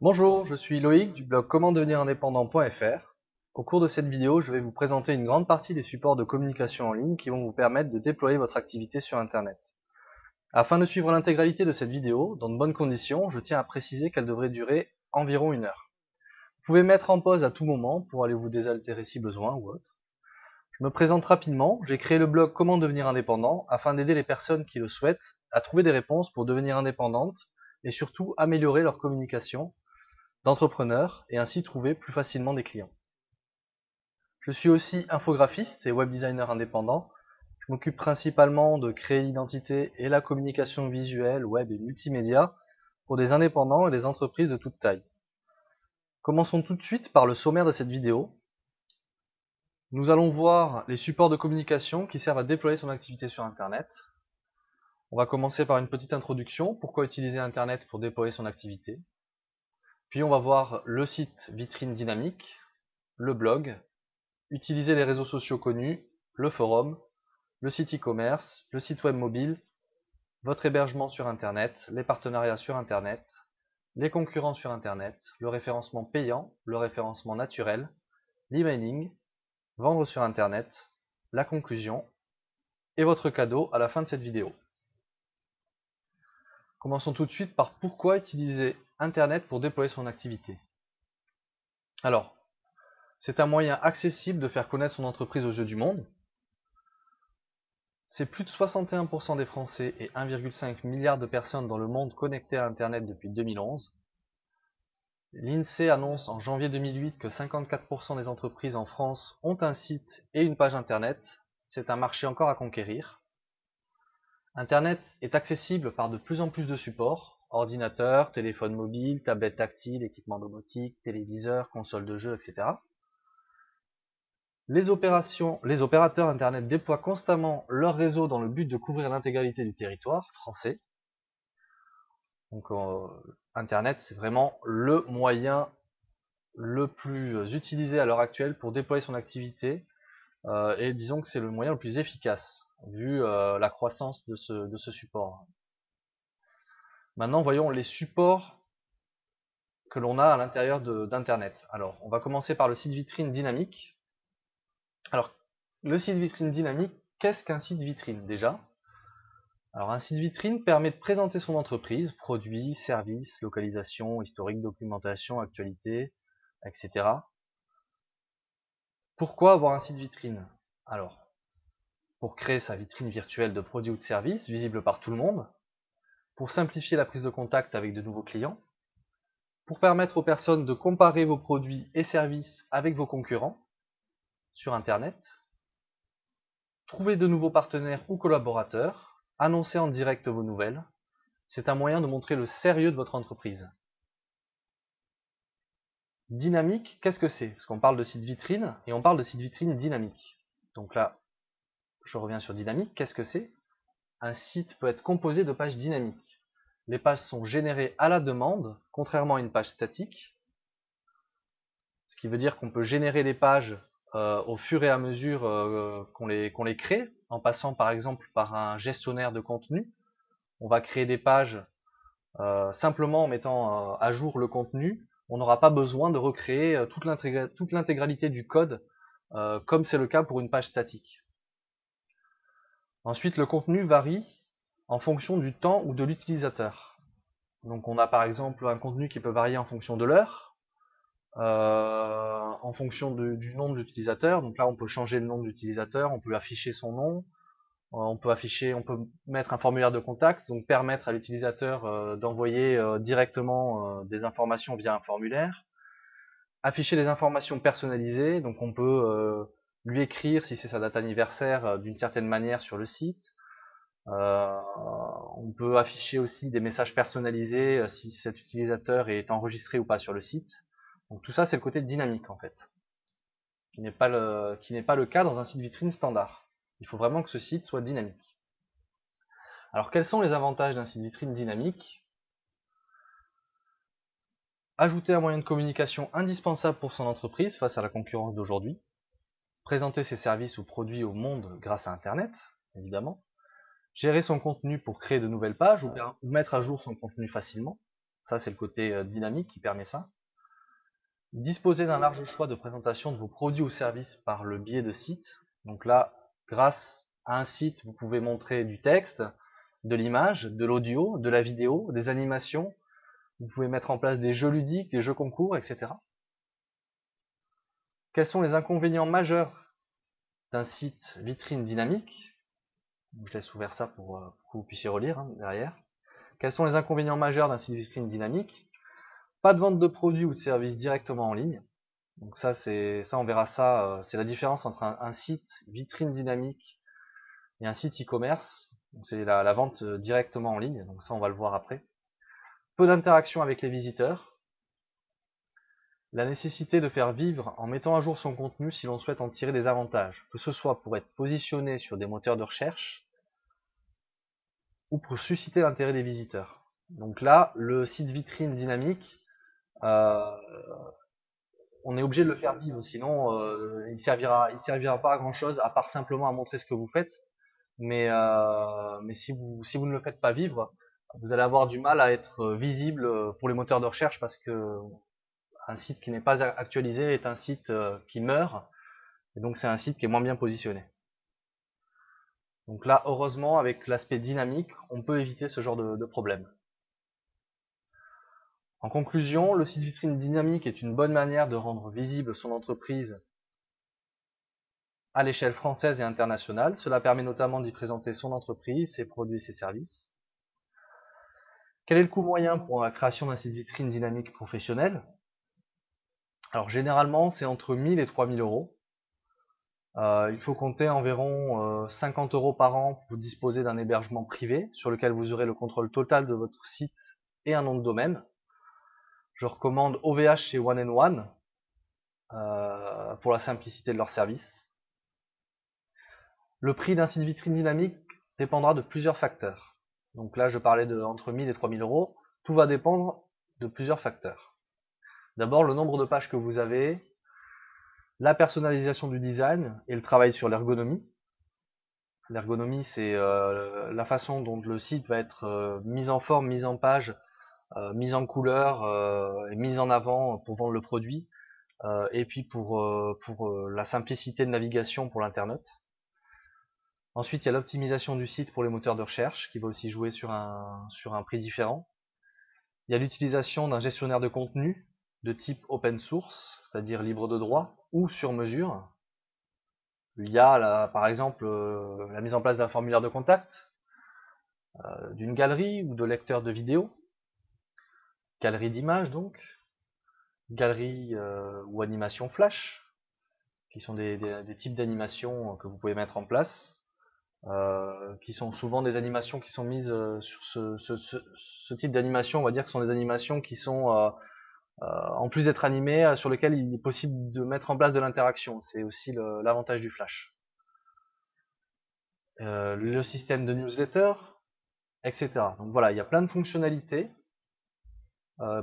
Bonjour, je suis Loïc du blog commentdevenirindépendant.fr. Au cours de cette vidéo, je vais vous présenter une grande partie des supports de communication en ligne qui vont vous permettre de déployer votre activité sur Internet. Afin de suivre l'intégralité de cette vidéo, dans de bonnes conditions, je tiens à préciser qu'elle devrait durer environ 1 heure. Vous pouvez mettre en pause à tout moment pour aller vous désaltérer si besoin ou autre. Je me présente rapidement, j'ai créé le blog Comment devenir indépendant afin d'aider les personnes qui le souhaitent à trouver des réponses pour devenir indépendantes et surtout améliorer leur communication d'entrepreneurs et ainsi trouver plus facilement des clients. Je suis aussi infographiste et web designer indépendant. Je m'occupe principalement de créer l'identité et la communication visuelle, web et multimédia pour des indépendants et des entreprises de toute taille. Commençons tout de suite par le sommaire de cette vidéo. Nous allons voir les supports de communication qui servent à déployer son activité sur Internet. On va commencer par une petite introduction, pourquoi utiliser Internet pour déployer son activité. Puis on va voir le site vitrine dynamique, le blog, utiliser les réseaux sociaux connus, le forum, le site e-commerce, le site web mobile, votre hébergement sur Internet, les partenariats sur Internet, les concurrents sur Internet, le référencement payant, le référencement naturel, l'emailing, vendre sur Internet, la conclusion et votre cadeau à la fin de cette vidéo. Commençons tout de suite par pourquoi utiliser Internet pour déployer son activité. Alors, c'est un moyen accessible de faire connaître son entreprise aux yeux du monde. C'est plus de 61% des Français et 1,5 milliard de personnes dans le monde connectées à Internet depuis 2011. L'INSEE annonce en janvier 2008 que 54% des entreprises en France ont un site et une page Internet. C'est un marché encore à conquérir. Internet est accessible par de plus en plus de supports, ordinateurs, téléphones mobiles, tablettes tactiles, équipements domotiques, téléviseurs, consoles de jeux, etc. Les opérateurs Internet déploient constamment leur réseau dans le but de couvrir l'intégralité du territoire français. Donc Internet, c'est vraiment le moyen le plus utilisé à l'heure actuelle pour déployer son activité et disons que c'est le moyen le plus efficace vu la croissance de ce support. Maintenant, voyons les supports que l'on a à l'intérieur d'Internet. Alors, on va commencer par le site vitrine dynamique. Alors, le site vitrine dynamique, qu'est-ce qu'un site vitrine déjà? Alors, un site vitrine permet de présenter son entreprise, produits, services, localisation, historique, documentation, actualité, etc. Pourquoi avoir un site vitrine? Alors, pour créer sa vitrine virtuelle de produits ou de services, visible par tout le monde, pour simplifier la prise de contact avec de nouveaux clients, pour permettre aux personnes de comparer vos produits et services avec vos concurrents sur Internet, trouver de nouveaux partenaires ou collaborateurs, annoncer en direct vos nouvelles. C'est un moyen de montrer le sérieux de votre entreprise. Dynamique, qu'est-ce que c'est? Parce qu'on parle de site vitrine et on parle de site vitrine dynamique. Donc là, je reviens sur dynamique, qu'est-ce que c'est? Un site peut être composé de pages dynamiques. Les pages sont générées à la demande, contrairement à une page statique. Ce qui veut dire qu'on peut générer les pages au fur et à mesure qu'on les crée, en passant par exemple par un gestionnaire de contenu. On va créer des pages simplement en mettant à jour le contenu. On n'aura pas besoin de recréer toute l'intégralité du code, comme c'est le cas pour une page statique. Ensuite, le contenu varie en fonction du temps ou de l'utilisateur. Donc on a par exemple un contenu qui peut varier en fonction de l'heure, en fonction du nom de l'utilisateur. Donc là on peut changer le nom de l'utilisateur, on peut afficher son nom, on peut mettre un formulaire de contact, donc permettre à l'utilisateur d'envoyer directement des informations via un formulaire. Afficher des informations personnalisées, donc on peut lui écrire si c'est sa date anniversaire d'une certaine manière sur le site. On peut afficher aussi des messages personnalisés si cet utilisateur est enregistré ou pas sur le site. Donc tout ça, c'est le côté dynamique en fait, qui n'est pas le cas dans un site vitrine standard. Il faut vraiment que ce site soit dynamique. Alors quels sont les avantages d'un site vitrine dynamique? Ajouter un moyen de communication indispensable pour son entreprise face à la concurrence d'aujourd'hui. Présenter ses services ou produits au monde grâce à Internet, évidemment. Gérer son contenu pour créer de nouvelles pages ou mettre à jour son contenu facilement. Ça, c'est le côté dynamique qui permet ça. Disposer d'un large choix de présentation de vos produits ou services par le biais de sites. Donc là, grâce à un site, vous pouvez montrer du texte, de l'image, de l'audio, de la vidéo, des animations. Vous pouvez mettre en place des jeux ludiques, des jeux concours, etc. Quels sont les inconvénients majeurs d'un site vitrine dynamique? Je laisse ouvert ça pour que vous puissiez relire derrière. Quels sont les inconvénients majeurs d'un site vitrine dynamique? Pas de vente de produits ou de services directement en ligne. Donc ça, on verra ça, c'est la différence entre un site vitrine dynamique et un site e-commerce. C'est la vente directement en ligne, donc ça on va le voir après. Peu d'interaction avec les visiteurs. La nécessité de faire vivre en mettant à jour son contenu si l'on souhaite en tirer des avantages, que ce soit pour être positionné sur des moteurs de recherche ou pour susciter l'intérêt des visiteurs. Donc là, le site vitrine dynamique, on est obligé de le faire vivre, sinon il servira pas à grand chose à part simplement à montrer ce que vous faites. Mais si vous ne le faites pas vivre, vous allez avoir du mal à être visible pour les moteurs de recherche parce que un site qui n'est pas actualisé est un site qui meurt, et donc c'est un site qui est moins bien positionné. Donc là, heureusement, avec l'aspect dynamique, on peut éviter ce genre de problème. En conclusion, le site vitrine dynamique est une bonne manière de rendre visible son entreprise à l'échelle française et internationale. Cela permet notamment d'y présenter son entreprise, ses produits et ses services. Quel est le coût moyen pour la création d'un site vitrine dynamique professionnel? Alors généralement, c'est entre 1000 et 3000 euros. Il faut compter environ 50 euros par an pour disposer d'un hébergement privé sur lequel vous aurez le contrôle total de votre site et un nom de domaine. Je recommande OVH chez One and One pour la simplicité de leur service. Le prix d'un site vitrine dynamique dépendra de plusieurs facteurs. Donc là, je parlais de entre 1000 et 3000 euros. Tout va dépendre de plusieurs facteurs. D'abord, le nombre de pages que vous avez, la personnalisation du design et le travail sur l'ergonomie. L'ergonomie, c'est la façon dont le site va être mis en forme, mis en page, mis en couleur et mis en avant pour vendre le produit. Et puis pour la simplicité de navigation pour l'internet. Ensuite, il y a l'optimisation du site pour les moteurs de recherche qui va aussi jouer sur un prix différent. Il y a l'utilisation d'un gestionnaire de contenu de type open source, c'est-à-dire libre de droit ou sur mesure. Il y a par exemple la mise en place d'un formulaire de contact, d'une galerie ou de lecteur de vidéos, galerie d'images donc, galerie ou animation flash, qui sont des types d'animations que vous pouvez mettre en place, qui sont souvent des animations qui sont mises sur ce type d'animation, on va dire que ce sont des animations qui sont en plus d'être animées, sur lesquelles il est possible de mettre en place de l'interaction. C'est aussi l'avantage du flash. Le système de newsletter, etc. Donc voilà, il y a plein de fonctionnalités,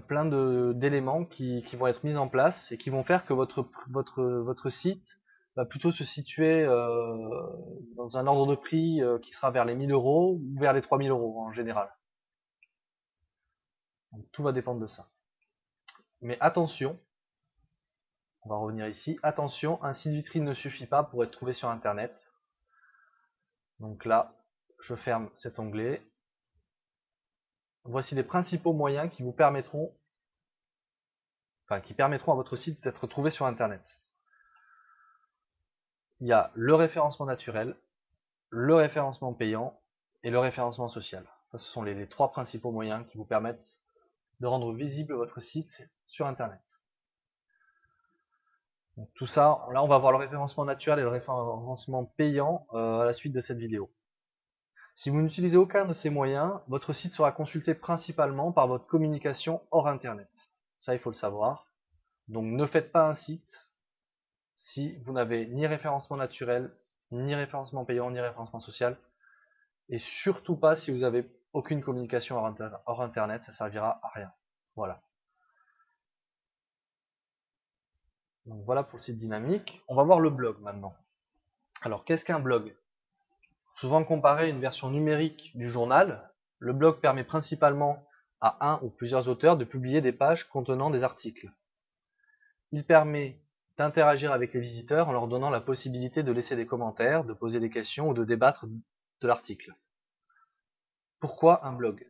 plein d'éléments qui vont être mis en place et qui vont faire que votre site va plutôt se situer dans un ordre de prix qui sera vers les 1000 euros ou vers les 3000 euros en général. Donc tout va dépendre de ça. Mais attention, on va revenir ici, attention, un site vitrine ne suffit pas pour être trouvé sur internet. Donc là, je ferme cet onglet. Voici les principaux moyens qui vous permettront, qui permettront à votre site d'être trouvé sur internet. Il y a le référencement naturel, le référencement payant et le référencement social. Ça, ce sont les trois principaux moyens qui vous permettent de rendre visible votre site sur internet. Donc, tout ça, là on va voir le référencement naturel et le référencement payant à la suite de cette vidéo. Si vous n'utilisez aucun de ces moyens, votre site sera consulté principalement par votre communication hors internet. Ça, il faut le savoir. Donc ne faites pas un site si vous n'avez ni référencement naturel, ni référencement payant, ni référencement social. Et surtout pas si vous n'avez aucune communication hors internet, ça servira à rien. Voilà. Donc voilà pour le site dynamique. On va voir le blog maintenant. Alors qu'est-ce qu'un blog? Souvent comparé à une version numérique du journal, le blog permet principalement à un ou plusieurs auteurs de publier des pages contenant des articles. Il permet d'interagir avec les visiteurs en leur donnant la possibilité de laisser des commentaires, de poser des questions ou de débattre de l'article. Pourquoi un blog?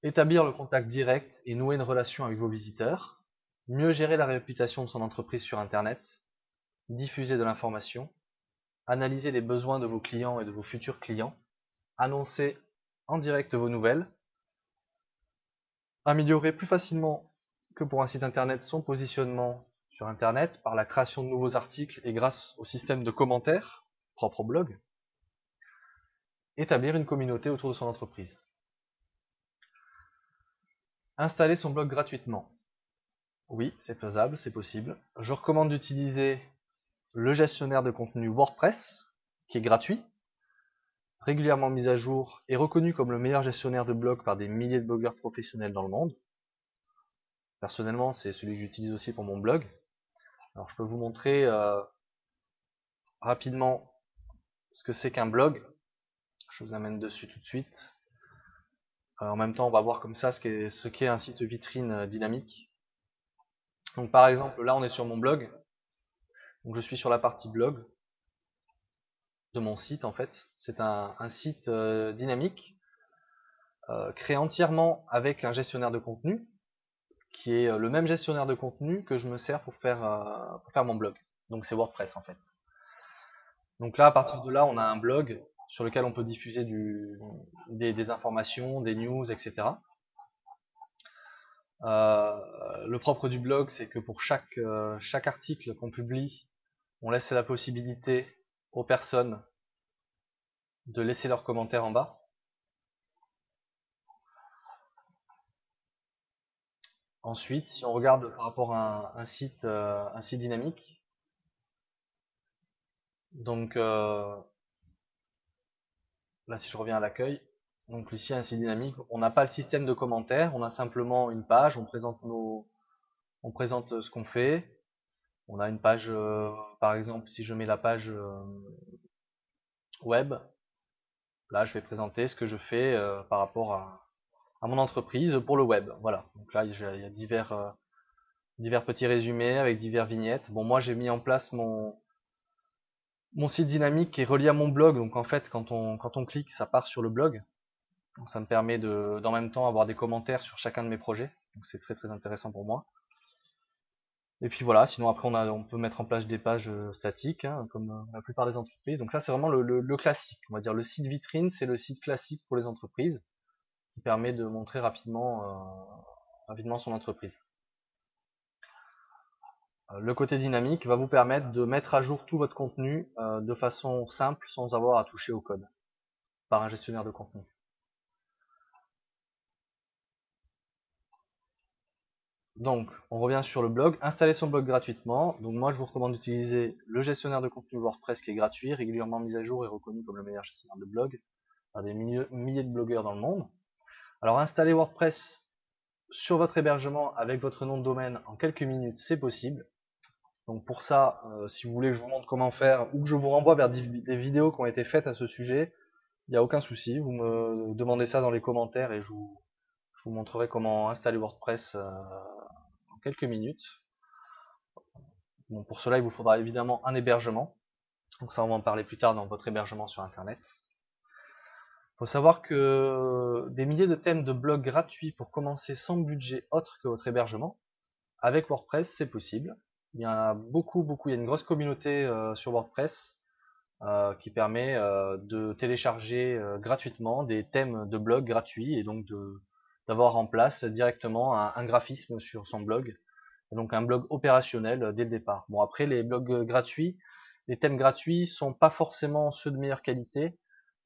Établir le contact direct et nouer une relation avec vos visiteurs, mieux gérer la réputation de son entreprise sur Internet, diffuser de l'information, analyser les besoins de vos clients et de vos futurs clients, annoncer en direct vos nouvelles, améliorer plus facilement que pour un site Internet son positionnement sur Internet par la création de nouveaux articles et grâce au système de commentaires propre au blog, établir une communauté autour de son entreprise. Installer son blog gratuitement. Oui, c'est faisable, c'est possible. Je recommande d'utiliser le gestionnaire de contenu WordPress, qui est gratuit, régulièrement mis à jour et reconnu comme le meilleur gestionnaire de blog par des milliers de blogueurs professionnels dans le monde. Personnellement, c'est celui que j'utilise aussi pour mon blog. Alors, je peux vous montrer rapidement ce que c'est qu'un blog. Je vous amène dessus tout de suite. En même temps, on va voir comme ça ce qu'est un site vitrine dynamique. Donc, par exemple, là, on est sur mon blog. Donc, je suis sur la partie blog de mon site, en fait. C'est un site dynamique créé entièrement avec un gestionnaire de contenu qui est le même gestionnaire de contenu que je me sers pour faire mon blog. Donc, c'est WordPress, en fait. Donc là, à partir de là, on a un blog sur lequel on peut diffuser des informations, des news, etc. Le propre du blog, c'est que pour chaque article qu'on publie, on laisse la possibilité aux personnes de laisser leurs commentaires en bas. Ensuite, si on regarde par rapport à un site dynamique, donc là, si je reviens à l'accueil, donc ici un site dynamique, on n'a pas le système de commentaires, on a simplement une page, on présente ce qu'on fait. On a une page, par exemple, si je mets la page web, là je vais présenter ce que je fais par rapport à mon entreprise pour le web. Voilà. Donc là il y a divers petits résumés avec divers vignettes. Bon, moi j'ai mis en place mon site dynamique qui est relié à mon blog. Donc en fait, quand on clique, ça part sur le blog. Donc ça me permet d'en même temps avoir des commentaires sur chacun de mes projets. Donc c'est très très intéressant pour moi. Et puis voilà, sinon après on peut mettre en place des pages statiques, hein, comme la plupart des entreprises. Donc ça c'est vraiment le classique. On va dire le site vitrine, c'est le site classique pour les entreprises qui permet de montrer rapidement son entreprise. Le côté dynamique va vous permettre de mettre à jour tout votre contenu de façon simple sans avoir à toucher au code par un gestionnaire de contenu. Donc, on revient sur le blog, installer son blog gratuitement. Donc moi, je vous recommande d'utiliser le gestionnaire de contenu WordPress qui est gratuit, régulièrement mis à jour et reconnu comme le meilleur gestionnaire de blog par des milliers de blogueurs dans le monde. Alors, installer WordPress sur votre hébergement avec votre nom de domaine en quelques minutes, c'est possible. Donc pour ça, si vous voulez que je vous montre comment faire ou que je vous renvoie vers des vidéos qui ont été faites à ce sujet, il n'y a aucun souci. Vous me demandez ça dans les commentaires et je vous montrerai comment installer WordPress en quelques minutes. Bon, pour cela, il vous faudra évidemment un hébergement. Donc ça, on va en parler plus tard dans votre hébergement sur Internet. Il faut savoir que des milliers de thèmes de blogs gratuits pour commencer sans budget autre que votre hébergement. Avec WordPress, c'est possible. Il y en a beaucoup. Il y a une grosse communauté sur WordPress qui permet de télécharger gratuitement des thèmes de blog gratuits et donc d'avoir en place directement un graphisme sur son blog. Donc un blog opérationnel dès le départ. Bon, après les blogs gratuits, les thèmes gratuits sont pas forcément ceux de meilleure qualité,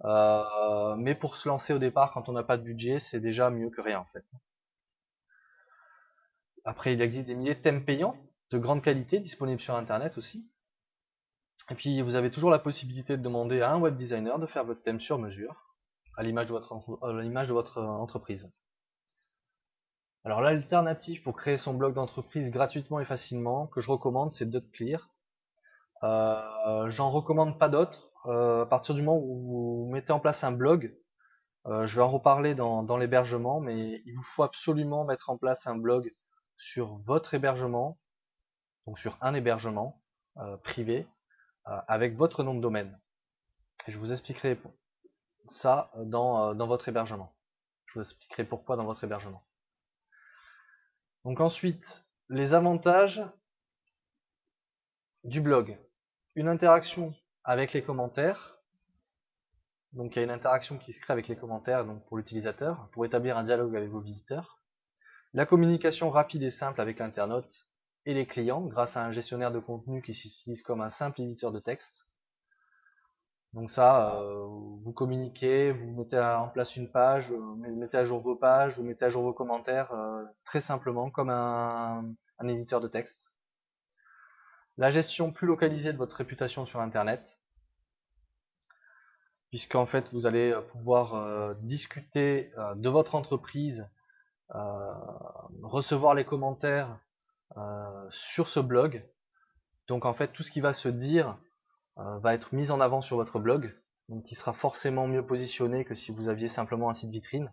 mais pour se lancer au départ quand on n'a pas de budget, c'est déjà mieux que rien en fait. Après, il existe des milliers de thèmes payants de grande qualité disponibles sur Internet aussi. Et puis vous avez toujours la possibilité de demander à un web designer de faire votre thème sur mesure, à l'image de votre entreprise. Alors l'alternative pour créer son blog d'entreprise gratuitement et facilement, que je recommande, c'est Dotclear. J'en recommande pas d'autres. À partir du moment où vous mettez en place un blog, Je vais en reparler dans l'hébergement, mais il vous faut absolument mettre en place un blog sur votre hébergement, donc sur un hébergement privé, avec votre nom de domaine. Et je vous expliquerai ça dans votre hébergement. Je vous expliquerai pourquoi dans votre hébergement. Donc ensuite, les avantages du blog. Une interaction avec les commentaires. Donc il y a une interaction qui se crée avec les commentaires donc pour l'utilisateur, pour établir un dialogue avec vos visiteurs. La communication rapide et simple avec l'internaute et les clients grâce à un gestionnaire de contenu qui s'utilise comme un simple éditeur de texte. Donc ça, vous communiquez, vous mettez en place une page, vous mettez à jour vos pages, vous mettez à jour vos commentaires très simplement comme un éditeur de texte. La gestion plus localisée de votre réputation sur Internet, puisqu'en fait vous allez pouvoir discuter de votre entreprise, recevoir les commentaires sur ce blog. Donc en fait tout ce qui va se dire va être mis en avant sur votre blog, donc qui sera forcément mieux positionné que si vous aviez simplement un site vitrine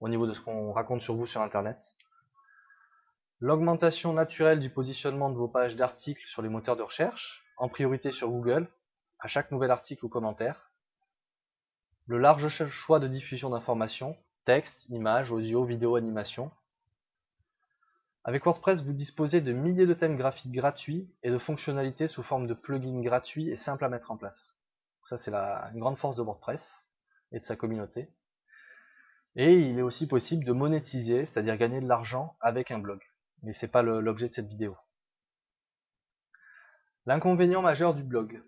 au niveau de ce qu'on raconte sur vous sur Internet. L'augmentation naturelle du positionnement de vos pages d'articles sur les moteurs de recherche, en priorité sur Google, à chaque nouvel article ou commentaire. Le large choix de diffusion d'informations, texte, images, audio, vidéo, animation. Avec WordPress, vous disposez de milliers de thèmes graphiques gratuits et de fonctionnalités sous forme de plugins gratuits et simples à mettre en place. Ça, c'est une grande force de WordPress et de sa communauté. Et il est aussi possible de monétiser, c'est-à-dire gagner de l'argent avec un blog. Mais ce n'est pas l'objet de cette vidéo. L'inconvénient majeur du blog.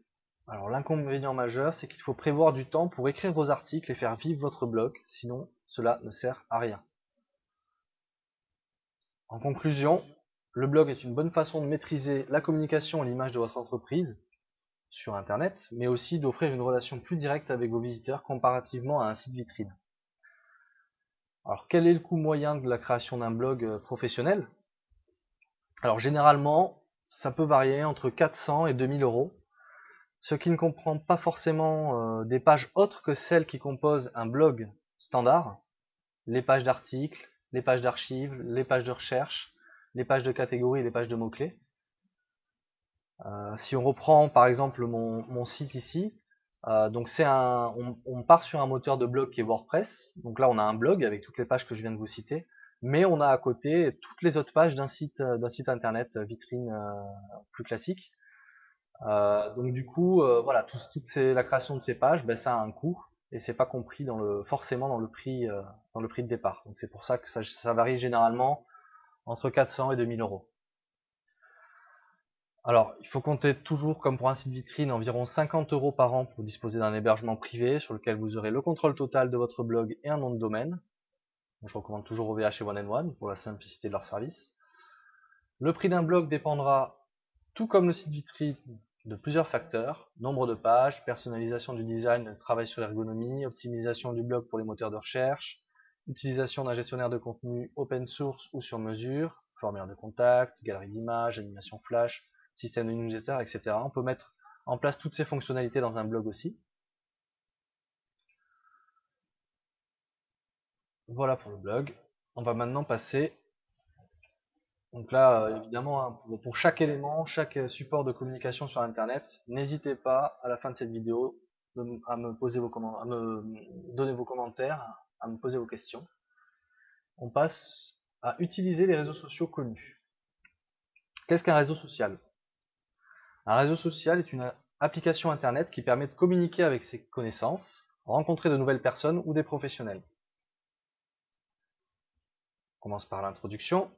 Alors l'inconvénient majeur, c'est qu'il faut prévoir du temps pour écrire vos articles et faire vivre votre blog, sinon cela ne sert à rien. En conclusion, le blog est une bonne façon de maîtriser la communication et l'image de votre entreprise sur Internet, mais aussi d'offrir une relation plus directe avec vos visiteurs comparativement à un site vitrine. Alors quel est le coût moyen de la création d'un blog professionnel? Alors généralement, ça peut varier entre 400 et 2000 euros, ce qui ne comprend pas forcément des pages autres que celles qui composent un blog standard, les pages d'articles, les pages d'archives, les pages de recherche, les pages de catégories et les pages de mots-clés. Si on reprend par exemple mon site ici, donc on part sur un moteur de blog qui est WordPress. Donc là on a un blog avec toutes les pages que je viens de vous citer, mais on a à côté toutes les autres pages d'un site internet vitrine plus classique. Donc du coup, voilà, la création de ces pages, ben, ça a un coût et c'est pas compris forcément dans le prix de départ. Donc c'est pour ça que ça varie généralement entre 400 et 2000 euros. Alors, il faut compter toujours, comme pour un site vitrine, environ 50 euros par an pour disposer d'un hébergement privé sur lequel vous aurez le contrôle total de votre blog et un nom de domaine. Donc, je recommande toujours OVH et One&One pour la simplicité de leur service. Le prix d'un blog dépendra, tout comme le site vitrine, de plusieurs facteurs: nombre de pages, personnalisation du design, travail sur l'ergonomie, optimisation du blog pour les moteurs de recherche, utilisation d'un gestionnaire de contenu open source ou sur mesure, formulaire de contact, galerie d'images, animation flash, système de newsletter, etc. On peut mettre en place toutes ces fonctionnalités dans un blog aussi. Voilà pour le blog. On va maintenant passer. Donc là, évidemment, hein, pour chaque élément, chaque support de communication sur Internet, n'hésitez pas à la fin de cette vidéo à me donner vos commentaires, à me poser vos questions. On passe à utiliser les réseaux sociaux connus. Qu'est-ce qu'un réseau social? Un réseau social est une application Internet qui permet de communiquer avec ses connaissances, rencontrer de nouvelles personnes ou des professionnels. On commence par l'introduction.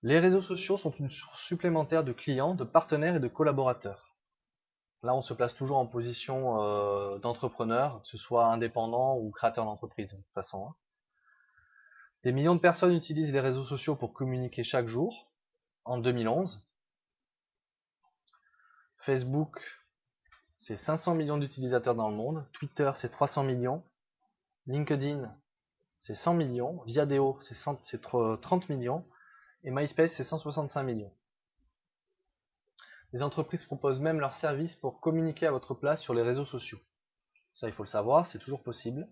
Les réseaux sociaux sont une source supplémentaire de clients, de partenaires et de collaborateurs. Là, on se place toujours en position d'entrepreneur, que ce soit indépendant ou créateur d'entreprise, de toute façon. Des millions de personnes utilisent les réseaux sociaux pour communiquer chaque jour. En 2011, Facebook, c'est 500 millions d'utilisateurs dans le monde. Twitter, c'est 300 millions. LinkedIn, c'est 100 millions. Viadeo, c'est 30 millions. Et MySpace, c'est 165 millions. Les entreprises proposent même leurs services pour communiquer à votre place sur les réseaux sociaux. Ça, il faut le savoir, c'est toujours possible.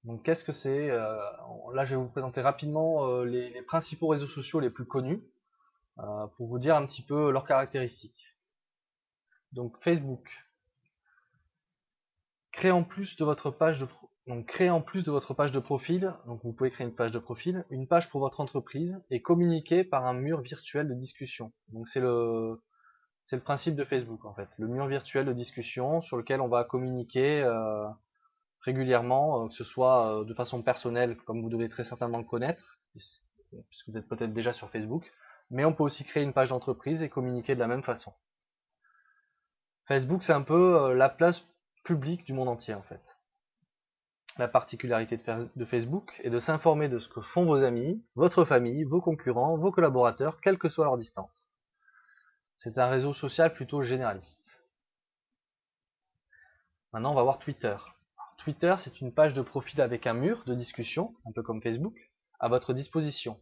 Donc qu'est-ce que c'est? Là, je vais vous présenter rapidement les principaux réseaux sociaux les plus connus pour vous dire un petit peu leurs caractéristiques. Donc Facebook. Créez en plus de votre page de profil, donc vous pouvez créer une page de profil, une page pour votre entreprise et communiquer par un mur virtuel de discussion. Donc c'est le principe de Facebook en fait, le mur virtuel de discussion sur lequel on va communiquer régulièrement, que ce soit de façon personnelle, comme vous devez très certainement le connaître, puisque vous êtes peut-être déjà sur Facebook, mais on peut aussi créer une page d'entreprise et communiquer de la même façon. Facebook, c'est un peu la place publique du monde entier en fait. La particularité de Facebook est de s'informer de ce que font vos amis, votre famille, vos concurrents, vos collaborateurs, quelle que soit leur distance. C'est un réseau social plutôt généraliste. Maintenant, on va voir Twitter. Twitter, c'est une page de profil avec un mur de discussion, un peu comme Facebook, à votre disposition.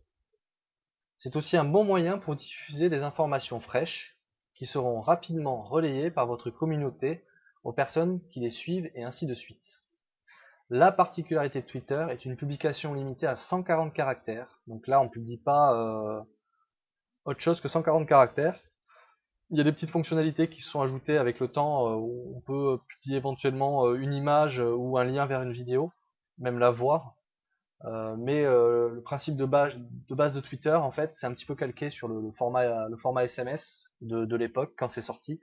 C'est aussi un bon moyen pour diffuser des informations fraîches qui seront rapidement relayées par votre communauté aux personnes qui les suivent et ainsi de suite. La particularité de Twitter est une publication limitée à 140 caractères. Donc là, on ne publie pas autre chose que 140 caractères. Il y a des petites fonctionnalités qui se sont ajoutées avec le temps, où on peut publier éventuellement une image ou un lien vers une vidéo, même la voir. Mais le principe de base de Twitter, en fait, c'est un petit peu calqué sur le format SMS de l'époque, quand c'est sorti.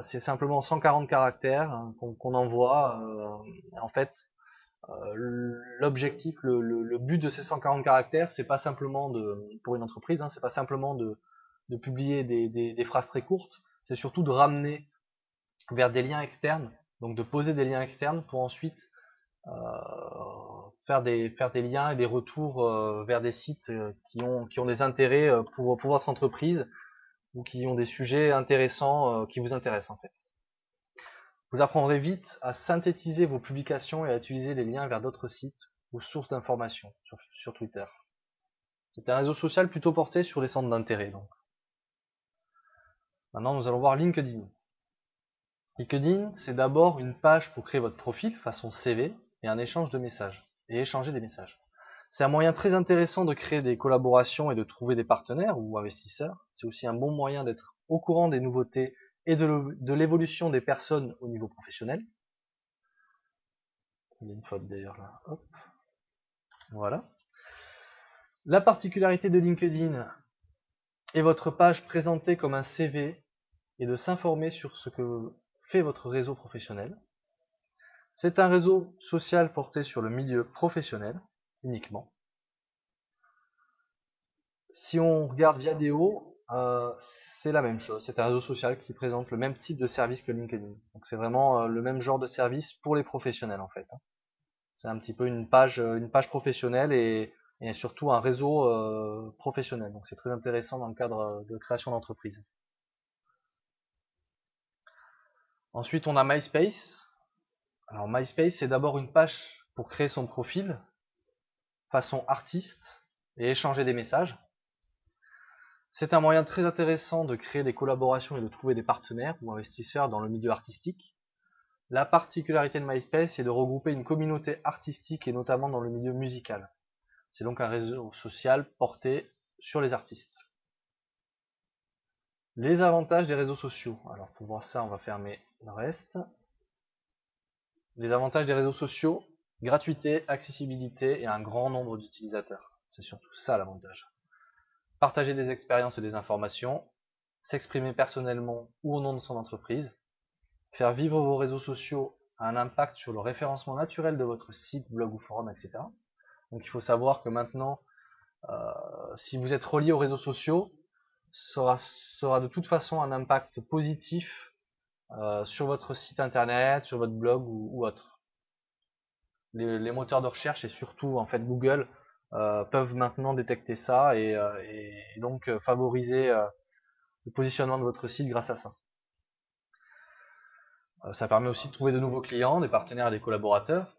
C'est simplement 140 caractères hein, qu'on envoie. En fait, l'objectif, le but de ces 140 caractères, c'est pas simplement pour une entreprise, hein, c'est pas simplement de publier des phrases très courtes, c'est surtout de ramener vers des liens externes, donc de poser des liens externes pour ensuite faire des liens et des retours vers des sites qui ont des intérêts pour votre entreprise ou qui ont des sujets intéressants qui vous intéressent en fait. Vous apprendrez vite à synthétiser vos publications et à utiliser les liens vers d'autres sites ou sources d'informations sur Twitter. C'est un réseau social plutôt porté sur les centres d'intérêt. Donc. Maintenant, nous allons voir LinkedIn. LinkedIn, c'est d'abord une page pour créer votre profil façon CV et un échange de messages, et échanger des messages. C'est un moyen très intéressant de créer des collaborations et de trouver des partenaires ou investisseurs. C'est aussi un bon moyen d'être au courant des nouveautés et de l'évolution des personnes au niveau professionnel. Il y a une faute d'ailleurs là. Hop. Voilà. La particularité de LinkedIn est votre page présentée comme un CV et de s'informer sur ce que fait votre réseau professionnel. C'est un réseau social porté sur le milieu professionnel uniquement. Si on regarde Viadeo, c'est la même chose. C'est un réseau social qui présente le même type de service que LinkedIn. Donc c'est vraiment le même genre de service pour les professionnels en fait. C'est un petit peu une page professionnelle et surtout un réseau professionnel. Donc c'est très intéressant dans le cadre de création d'entreprise. Ensuite, on a MySpace. Alors MySpace, c'est d'abord une page pour créer son profil façon artiste et échanger des messages. C'est un moyen très intéressant de créer des collaborations et de trouver des partenaires ou investisseurs dans le milieu artistique. La particularité de MySpace est de regrouper une communauté artistique et notamment dans le milieu musical. C'est donc un réseau social porté sur les artistes. Les avantages des réseaux sociaux. Alors pour voir ça, on va fermer le reste. Les avantages des réseaux sociaux, gratuité, accessibilité et un grand nombre d'utilisateurs. C'est surtout ça l'avantage. Partager des expériences et des informations, s'exprimer personnellement ou au nom de son entreprise, faire vivre vos réseaux sociaux a un impact sur le référencement naturel de votre site, blog ou forum, etc. Donc il faut savoir que maintenant, si vous êtes relié aux réseaux sociaux, ça aura de toute façon un impact positif sur votre site internet, sur votre blog ou autre. Les moteurs de recherche et surtout en fait Google peuvent maintenant détecter ça et donc favoriser le positionnement de votre site grâce à ça. Ça permet aussi de trouver de nouveaux clients, des partenaires et des collaborateurs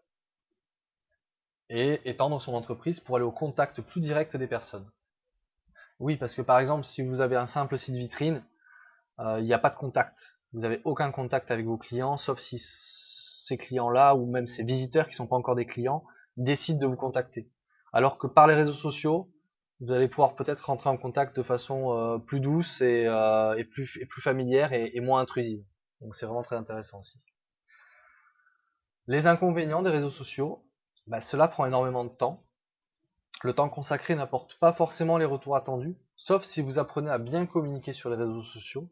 et étendre son entreprise pour aller au contact plus direct des personnes. Oui, parce que par exemple, si vous avez un simple site vitrine, il n'y a pas de contact. vous n'avez aucun contact avec vos clients, sauf si ces clients-là, ou même ces visiteurs qui ne sont pas encore des clients, décident de vous contacter. Alors que par les réseaux sociaux, vous allez pouvoir peut-être rentrer en contact de façon plus douce et plus familière et moins intrusive. Donc c'est vraiment très intéressant aussi. Les inconvénients des réseaux sociaux, cela prend énormément de temps. Le temps consacré n'apporte pas forcément les retours attendus, sauf si vous apprenez à bien communiquer sur les réseaux sociaux.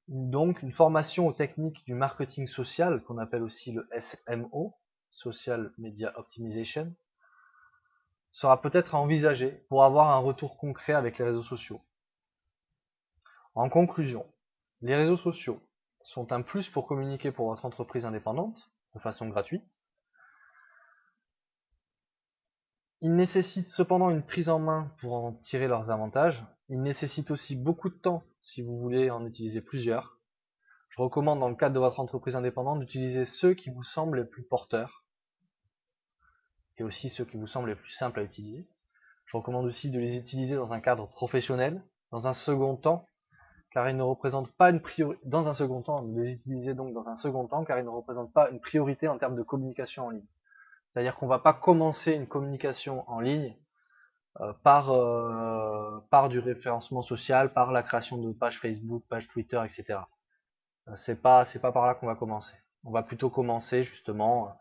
Donc une formation aux techniques du marketing social, qu'on appelle aussi le SMO, Social Media Optimization, sera peut-être à envisager pour avoir un retour concret avec les réseaux sociaux. En conclusion, les réseaux sociaux sont un plus pour communiquer pour votre entreprise indépendante, de façon gratuite. Ils nécessitent cependant une prise en main pour en tirer leurs avantages. Ils nécessitent aussi beaucoup de temps si vous voulez en utiliser plusieurs. Je recommande dans le cadre de votre entreprise indépendante d'utiliser ceux qui vous semblent les plus porteurs et aussi ceux qui vous semblent les plus simples à utiliser. Je recommande aussi de les utiliser dans un cadre professionnel, dans un second temps, car ils ne représentent pas une priorité. Dans un second temps, de les utiliser donc dans un second temps, car ils ne représentent pas une priorité en termes de communication en ligne. C'est-à-dire qu'on ne va pas commencer une communication en ligne par du référencement social, par la création de pages Facebook, pages Twitter, etc. C'est pas par là qu'on va commencer. On va plutôt commencer justement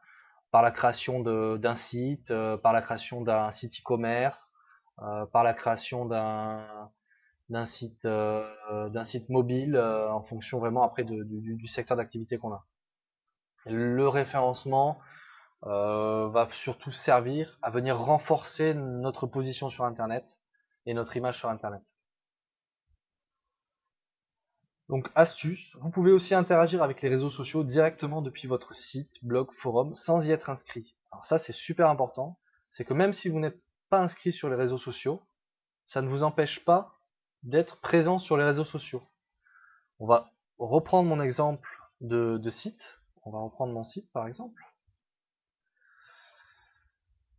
par la création d'un site, par la création d'un site e-commerce, par la création d'un site mobile en fonction vraiment après du secteur d'activité qu'on a. Le référencement va surtout servir à venir renforcer notre position sur Internet et notre image sur Internet. Donc astuce, vous pouvez aussi interagir avec les réseaux sociaux directement depuis votre site, blog, forum, sans y être inscrit. Alors ça c'est super important, c'est que même si vous n'êtes pas inscrit sur les réseaux sociaux, ça ne vous empêche pas d'être présent sur les réseaux sociaux. On va reprendre mon exemple de site, on va reprendre mon site par exemple.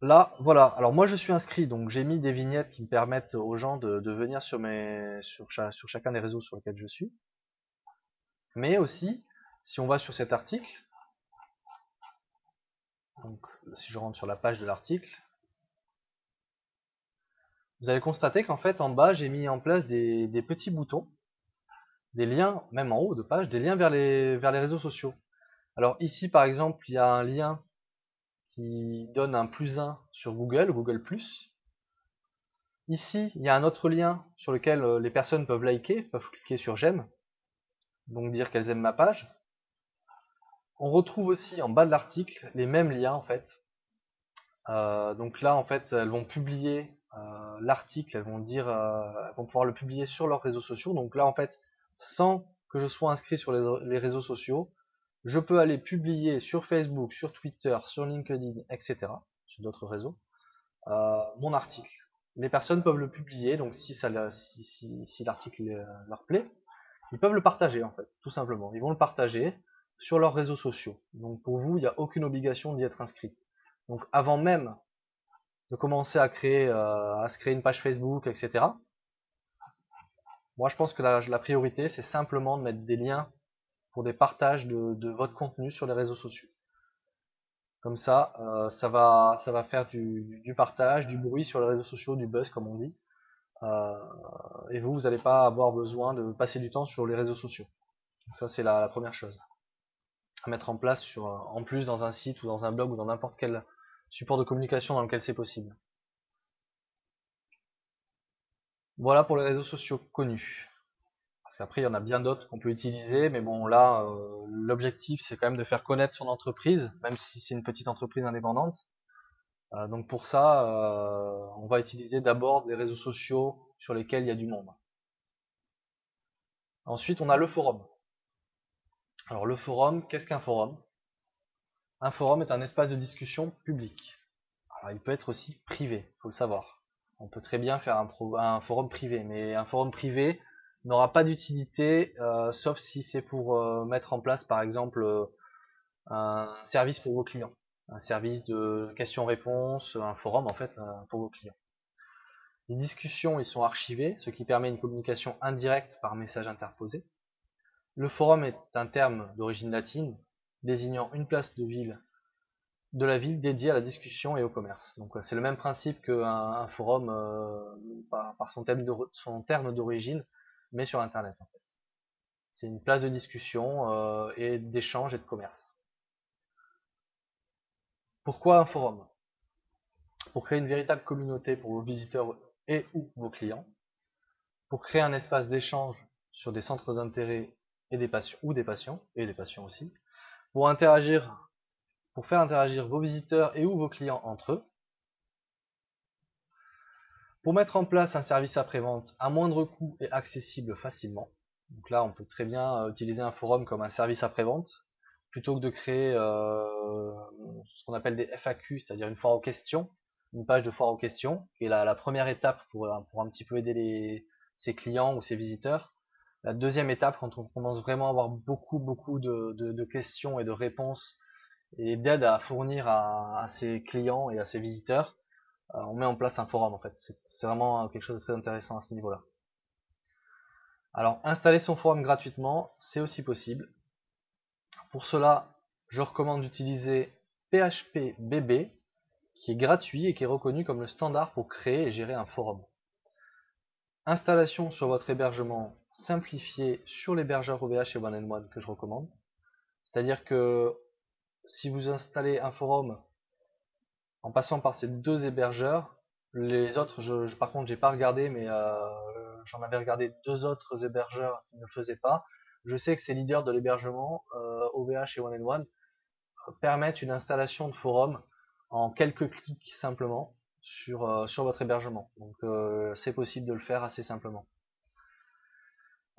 Là, voilà, alors moi je suis inscrit, donc j'ai mis des vignettes qui me permettent aux gens de venir sur chacun des réseaux sur lesquels je suis. Mais aussi, si on va sur cet article, donc si je rentre sur la page de l'article, vous allez constater qu'en fait en bas j'ai mis en place des petits boutons, des liens, même en haut de page, des liens vers les réseaux sociaux. Alors ici par exemple il y a un lien qui donne un +1 sur Google, Google+. Ici il y a un autre lien sur lequel les personnes peuvent liker, peuvent cliquer sur j'aime, donc dire qu'elles aiment ma page. On retrouve aussi en bas de l'article les mêmes liens en fait. Donc là en fait elles vont publier l'article, elles vont pouvoir le publier sur leurs réseaux sociaux. Donc là en fait, sans que je sois inscrit sur les réseaux sociaux, je peux aller publier sur Facebook, sur Twitter, sur LinkedIn, etc., sur d'autres réseaux, mon article. Les personnes peuvent le publier, donc si l'article leur plaît, ils peuvent le partager en fait, tout simplement. Ils vont le partager sur leurs réseaux sociaux. Donc pour vous, il n'y a aucune obligation d'y être inscrit. Donc avant même de commencer à se créer une page Facebook, etc., moi je pense que la priorité, c'est simplement de mettre des liens pour des partages de votre contenu sur les réseaux sociaux. Comme ça, ça va faire du partage, du bruit sur les réseaux sociaux, du buzz comme on dit. Et vous n'allez pas avoir besoin de passer du temps sur les réseaux sociaux. Donc ça c'est la première chose à mettre en place en plus dans un site ou dans un blog ou dans n'importe quel support de communication dans lequel c'est possible. Voilà pour les réseaux sociaux connus. Parce qu'après, il y en a bien d'autres qu'on peut utiliser, mais bon, là, l'objectif, c'est quand même de faire connaître son entreprise, même si c'est une petite entreprise indépendante. Donc pour ça, on va utiliser d'abord des réseaux sociaux sur lesquels il y a du monde. Ensuite, on a le forum. Alors le forum, qu'est-ce qu'un forum? Un forum est un espace de discussion public. Alors il peut être aussi privé, il faut le savoir. On peut très bien faire un forum privé, mais un forum privé n'aura pas d'utilité, sauf si c'est pour mettre en place par exemple un service pour vos clients, un service de questions-réponses, un forum en fait pour vos clients. Les discussions ils sont archivées, ce qui permet une communication indirecte par message interposé. Le forum est un terme d'origine latine désignant une place de la ville dédiée à la discussion et au commerce. Donc c'est le même principe qu'un forum par son terme d'origine, mais sur Internet en fait. C'est une place de discussion et d'échange et de commerce. Pourquoi un forum? Pour créer une véritable communauté pour vos visiteurs et ou vos clients, pour créer un espace d'échange sur des centres d'intérêt et des passions, ou des passions, et des passions aussi, pour faire interagir vos visiteurs et ou vos clients entre eux, pour mettre en place un service après-vente à moindre coût et accessible facilement. Donc là, on peut très bien utiliser un forum comme un service après-vente, plutôt que de créer ce qu'on appelle des FAQ, c'est-à-dire une foire aux questions, une page de foire aux questions, qui est la première étape pour un petit peu aider ses clients ou ses visiteurs. La deuxième étape, quand on commence vraiment à avoir beaucoup de questions et de réponses et d'aide à fournir à ses clients et à ses visiteurs, on met en place un forum en fait. C'est vraiment quelque chose de très intéressant à ce niveau-là. Alors, installer son forum gratuitement, c'est aussi possible. Pour cela, je recommande d'utiliser PHP-BB, qui est gratuit et qui est reconnu comme le standard pour créer et gérer un forum. Installation sur votre hébergement simplifié sur l'hébergeur OVH et One&One que je recommande. C'est-à-dire que si vous installez un forum en passant par ces deux hébergeurs, les autres, par contre, j'ai pas regardé, mais j'en avais regardé deux autres hébergeurs qui ne le faisaient pas. Je sais que ces leaders de l'hébergement, OVH et One&One, permettent une installation de forum en quelques clics simplement sur votre hébergement. Donc c'est possible de le faire assez simplement.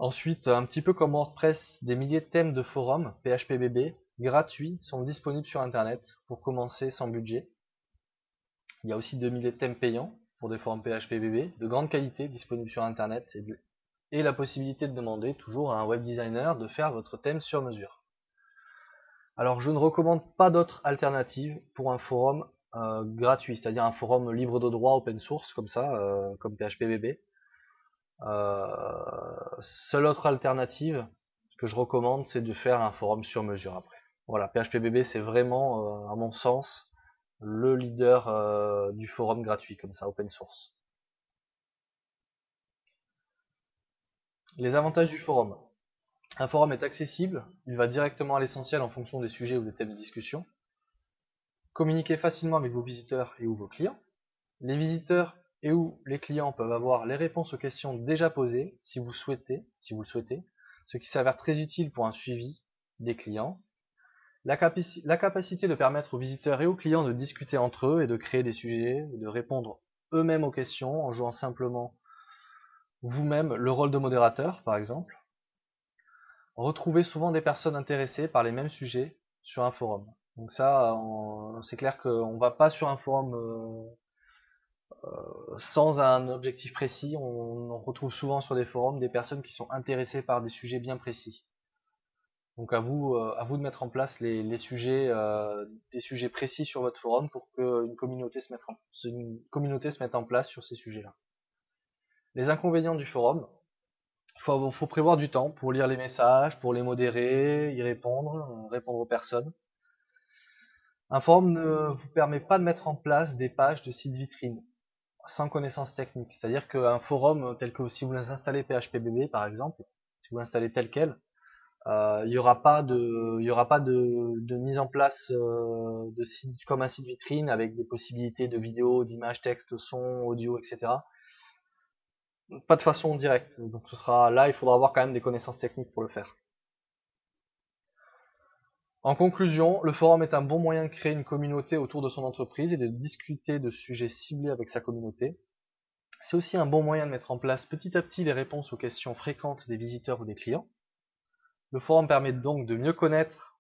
Ensuite, un petit peu comme WordPress, des milliers de thèmes de forums PHPBB gratuits sont disponibles sur Internet pour commencer sans budget. Il y a aussi 2 milliers de thèmes payants pour des forums PHPBB de grande qualité disponibles sur Internet et la possibilité de demander toujours à un web designer de faire votre thème sur mesure. Alors je ne recommande pas d'autres alternatives pour un forum gratuit, c'est-à-dire un forum libre de droit open source comme ça, comme PHPBB. Seule autre alternative que je recommande, c'est de faire un forum sur mesure après. Voilà, PHPBB c'est vraiment, à mon sens, le leader du forum gratuit comme ça, open source. Les avantages du forum. Un forum est accessible, il va directement à l'essentiel en fonction des sujets ou des thèmes de discussion. Communiquez facilement avec vos visiteurs et ou vos clients. Les visiteurs et ou les clients peuvent avoir les réponses aux questions déjà posées si vous le souhaitez, ce qui s'avère très utile pour un suivi des clients. La capacité de permettre aux visiteurs et aux clients de discuter entre eux et de créer des sujets, de répondre eux-mêmes aux questions en jouant simplement vous-même le rôle de modérateur, par exemple. Retrouvez souvent des personnes intéressées par les mêmes sujets sur un forum. Donc ça, c'est clair qu'on ne va pas sur un forum sans un objectif précis. On retrouve souvent sur des forums des personnes qui sont intéressées par des sujets bien précis. Donc à vous de mettre en place des sujets précis sur votre forum pour qu'une communauté se mette en place sur ces sujets-là. Les inconvénients du forum. Il faut prévoir du temps pour lire les messages, pour les modérer, y répondre aux personnes. Un forum ne vous permet pas de mettre en place des pages de sites vitrines sans connaissance technique. C'est-à-dire qu'un forum tel que si vous installez PHPBB par exemple, si vous l'installez tel quel, il n'y aura pas de mise en place de site comme un site vitrine avec des possibilités de vidéos, d'images, textes, son, audio, etc. Pas de façon directe. Donc il faudra avoir quand même des connaissances techniques pour le faire. En conclusion, le forum est un bon moyen de créer une communauté autour de son entreprise et de discuter de sujets ciblés avec sa communauté. C'est aussi un bon moyen de mettre en place petit à petit les réponses aux questions fréquentes des visiteurs ou des clients. Le forum permet donc de mieux connaître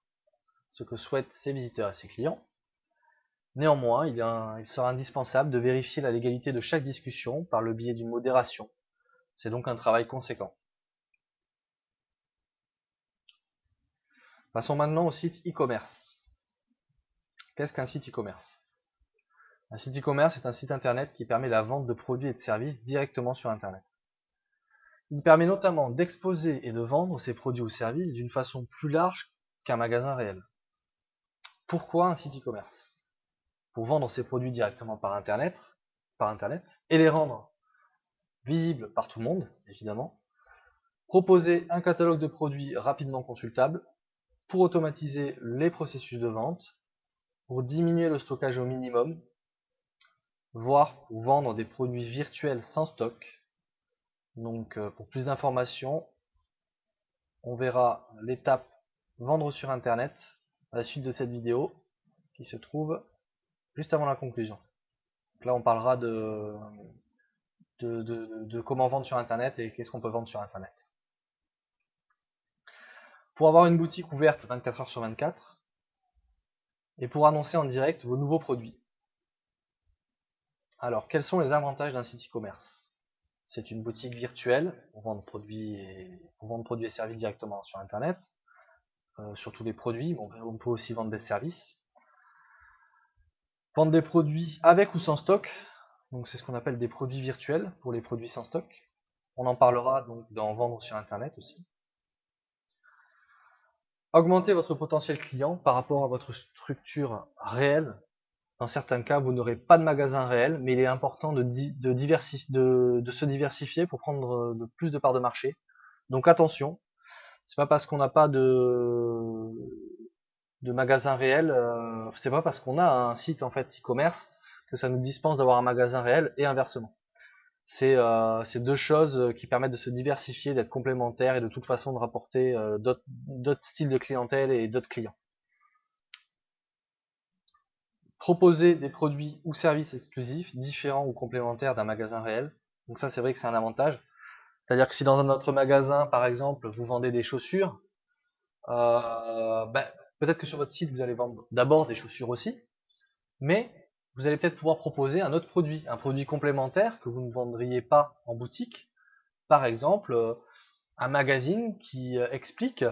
ce que souhaitent ses visiteurs et ses clients. Néanmoins, il sera indispensable de vérifier la légalité de chaque discussion par le biais d'une modération. C'est donc un travail conséquent. Passons maintenant au site e-commerce. Qu'est-ce qu'un site e-commerce? Un site e-commerce est un site internet qui permet la vente de produits et de services directement sur internet. Il permet notamment d'exposer et de vendre ses produits ou services d'une façon plus large qu'un magasin réel. Pourquoi un site e-commerce? Pour vendre ses produits directement par Internet, et les rendre visibles par tout le monde, évidemment. Proposer un catalogue de produits rapidement consultable, pour automatiser les processus de vente, pour diminuer le stockage au minimum, voire pour vendre des produits virtuels sans stock. Donc pour plus d'informations, on verra l'étape vendre sur Internet à la suite de cette vidéo qui se trouve juste avant la conclusion. Donc là on parlera de comment vendre sur Internet et qu'est-ce qu'on peut vendre sur Internet. Pour avoir une boutique ouverte 24 heures sur 24 et pour annoncer en direct vos nouveaux produits. Alors, quels sont les avantages d'un site e-commerce? C'est une boutique virtuelle pour vendre produits et services directement sur Internet, surtout des produits, on peut aussi vendre des services. Vendre des produits avec ou sans stock, donc c'est ce qu'on appelle des produits virtuels pour les produits sans stock. On en parlera donc dans vendre sur Internet aussi. Augmenter votre potentiel client par rapport à votre structure réelle. Dans certains cas, vous n'aurez pas de magasin réel, mais il est important de se diversifier pour prendre plus de parts de marché. Donc attention, c'est pas parce qu'on n'a pas de magasin réel, c'est pas parce qu'on a un site en fait e-commerce que ça nous dispense d'avoir un magasin réel et inversement. C'est deux choses qui permettent de se diversifier, d'être complémentaires et de toute façon de rapporter d'autres styles de clientèle et d'autres clients. Proposer des produits ou services exclusifs, différents ou complémentaires d'un magasin réel. Donc ça, c'est vrai que c'est un avantage. C'est-à-dire que si dans un autre magasin, par exemple, vous vendez des chaussures, peut-être que sur votre site, vous allez vendre d'abord des chaussures aussi, mais vous allez peut-être pouvoir proposer un autre produit, un produit complémentaire que vous ne vendriez pas en boutique. Par exemple, un magazine qui explique,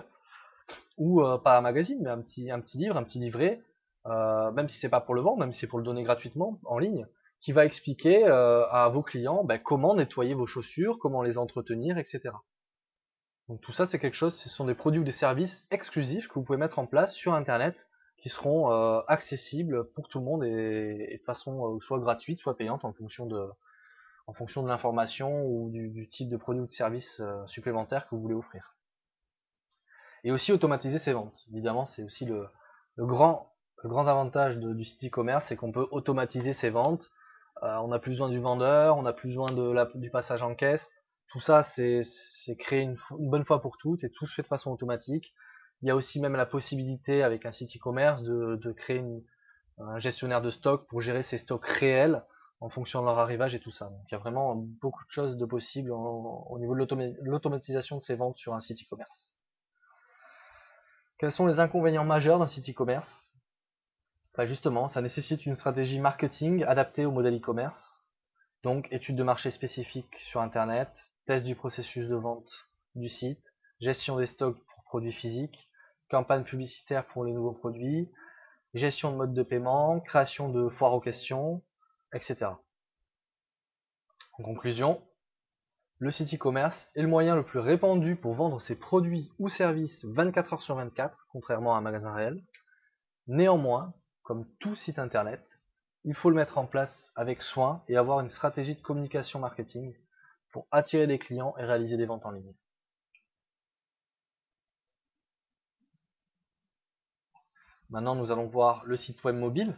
ou pas un magazine, mais un petit livre, un petit livret, même si c'est pas pour le vendre, même si c'est pour le donner gratuitement en ligne, qui va expliquer à vos clients comment nettoyer vos chaussures, comment les entretenir, etc. Donc tout ça, c'est quelque chose, ce sont des produits ou des services exclusifs que vous pouvez mettre en place sur Internet, qui seront accessibles pour tout le monde et de façon soit gratuite, soit payante en fonction de l'information ou du type de produit ou de service supplémentaire que vous voulez offrir. Et aussi automatiser ses ventes. Évidemment, c'est aussi le grand avantage du site e-commerce, c'est qu'on peut automatiser ses ventes. On n'a plus besoin du vendeur, on n'a plus besoin du passage en caisse. Tout ça, c'est créé une bonne fois pour toutes et tout se fait de façon automatique. Il y a aussi même la possibilité avec un site e-commerce de créer un gestionnaire de stock pour gérer ses stocks réels en fonction de leur arrivage et tout ça. Donc il y a vraiment beaucoup de choses de possibles au niveau de l'automatisation de ses ventes sur un site e-commerce. Quels sont les inconvénients majeurs d'un site e-commerce? Justement, ça nécessite une stratégie marketing adaptée au modèle e-commerce. Donc, étude de marché spécifique sur Internet, test du processus de vente du site, gestion des stocks pour produits physiques, campagne publicitaire pour les nouveaux produits, gestion de mode de paiement, création de foires aux questions, etc. En conclusion, le site e-commerce est le moyen le plus répandu pour vendre ses produits ou services 24 heures sur 24, contrairement à un magasin réel. Néanmoins, comme tout site internet, il faut le mettre en place avec soin et avoir une stratégie de communication marketing pour attirer des clients et réaliser des ventes en ligne. Maintenant, nous allons voir le site web mobile.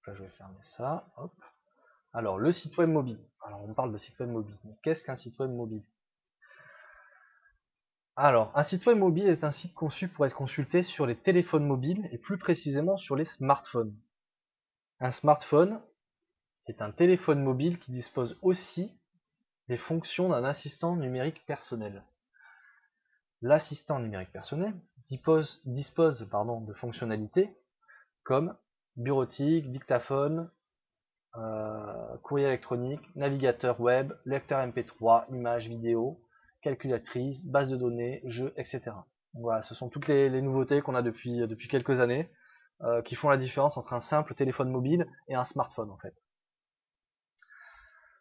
Là, je vais fermer ça. Hop. Alors, le site web mobile. Alors, on parle de site web mobile. Mais qu'est-ce qu'un site web mobile? Alors, un site web mobile est un site conçu pour être consulté sur les téléphones mobiles et plus précisément sur les smartphones. Un smartphone est un téléphone mobile qui dispose aussi des fonctions d'un assistant numérique personnel. L'assistant numérique personnel dispose de fonctionnalités comme bureautique, dictaphone, courrier électronique, navigateur web, lecteur MP3, images, vidéo, calculatrice, base de données, jeux, etc. Donc voilà, ce sont toutes les nouveautés qu'on a depuis quelques années qui font la différence entre un simple téléphone mobile et un smartphone en fait.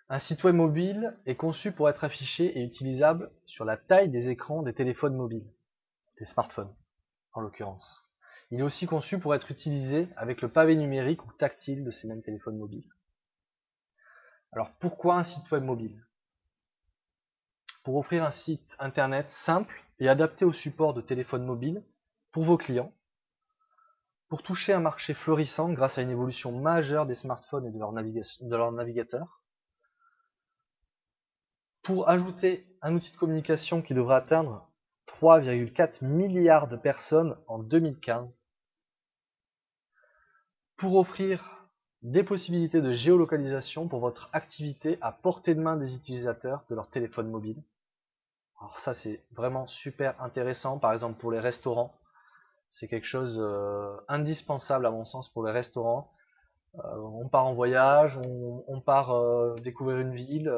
Un site web mobile est conçu pour être affiché et utilisable sur la taille des écrans des téléphones mobiles, des smartphones en l'occurrence. Il est aussi conçu pour être utilisé avec le pavé numérique ou tactile de ces mêmes téléphones mobiles. Alors pourquoi un site web mobile? Pour offrir un site internet simple et adapté au support de téléphone mobile pour vos clients, pour toucher un marché florissant grâce à une évolution majeure des smartphones et de leur navigateur, pour ajouter un outil de communication qui devrait atteindre 3,4 milliards de personnes en 2015, pour offrir des possibilités de géolocalisation pour votre activité à portée de main des utilisateurs de leur téléphone mobile. Alors ça c'est vraiment super intéressant, par exemple pour les restaurants, c'est quelque chose indispensable à mon sens pour les restaurants. On part en voyage, on part découvrir une ville,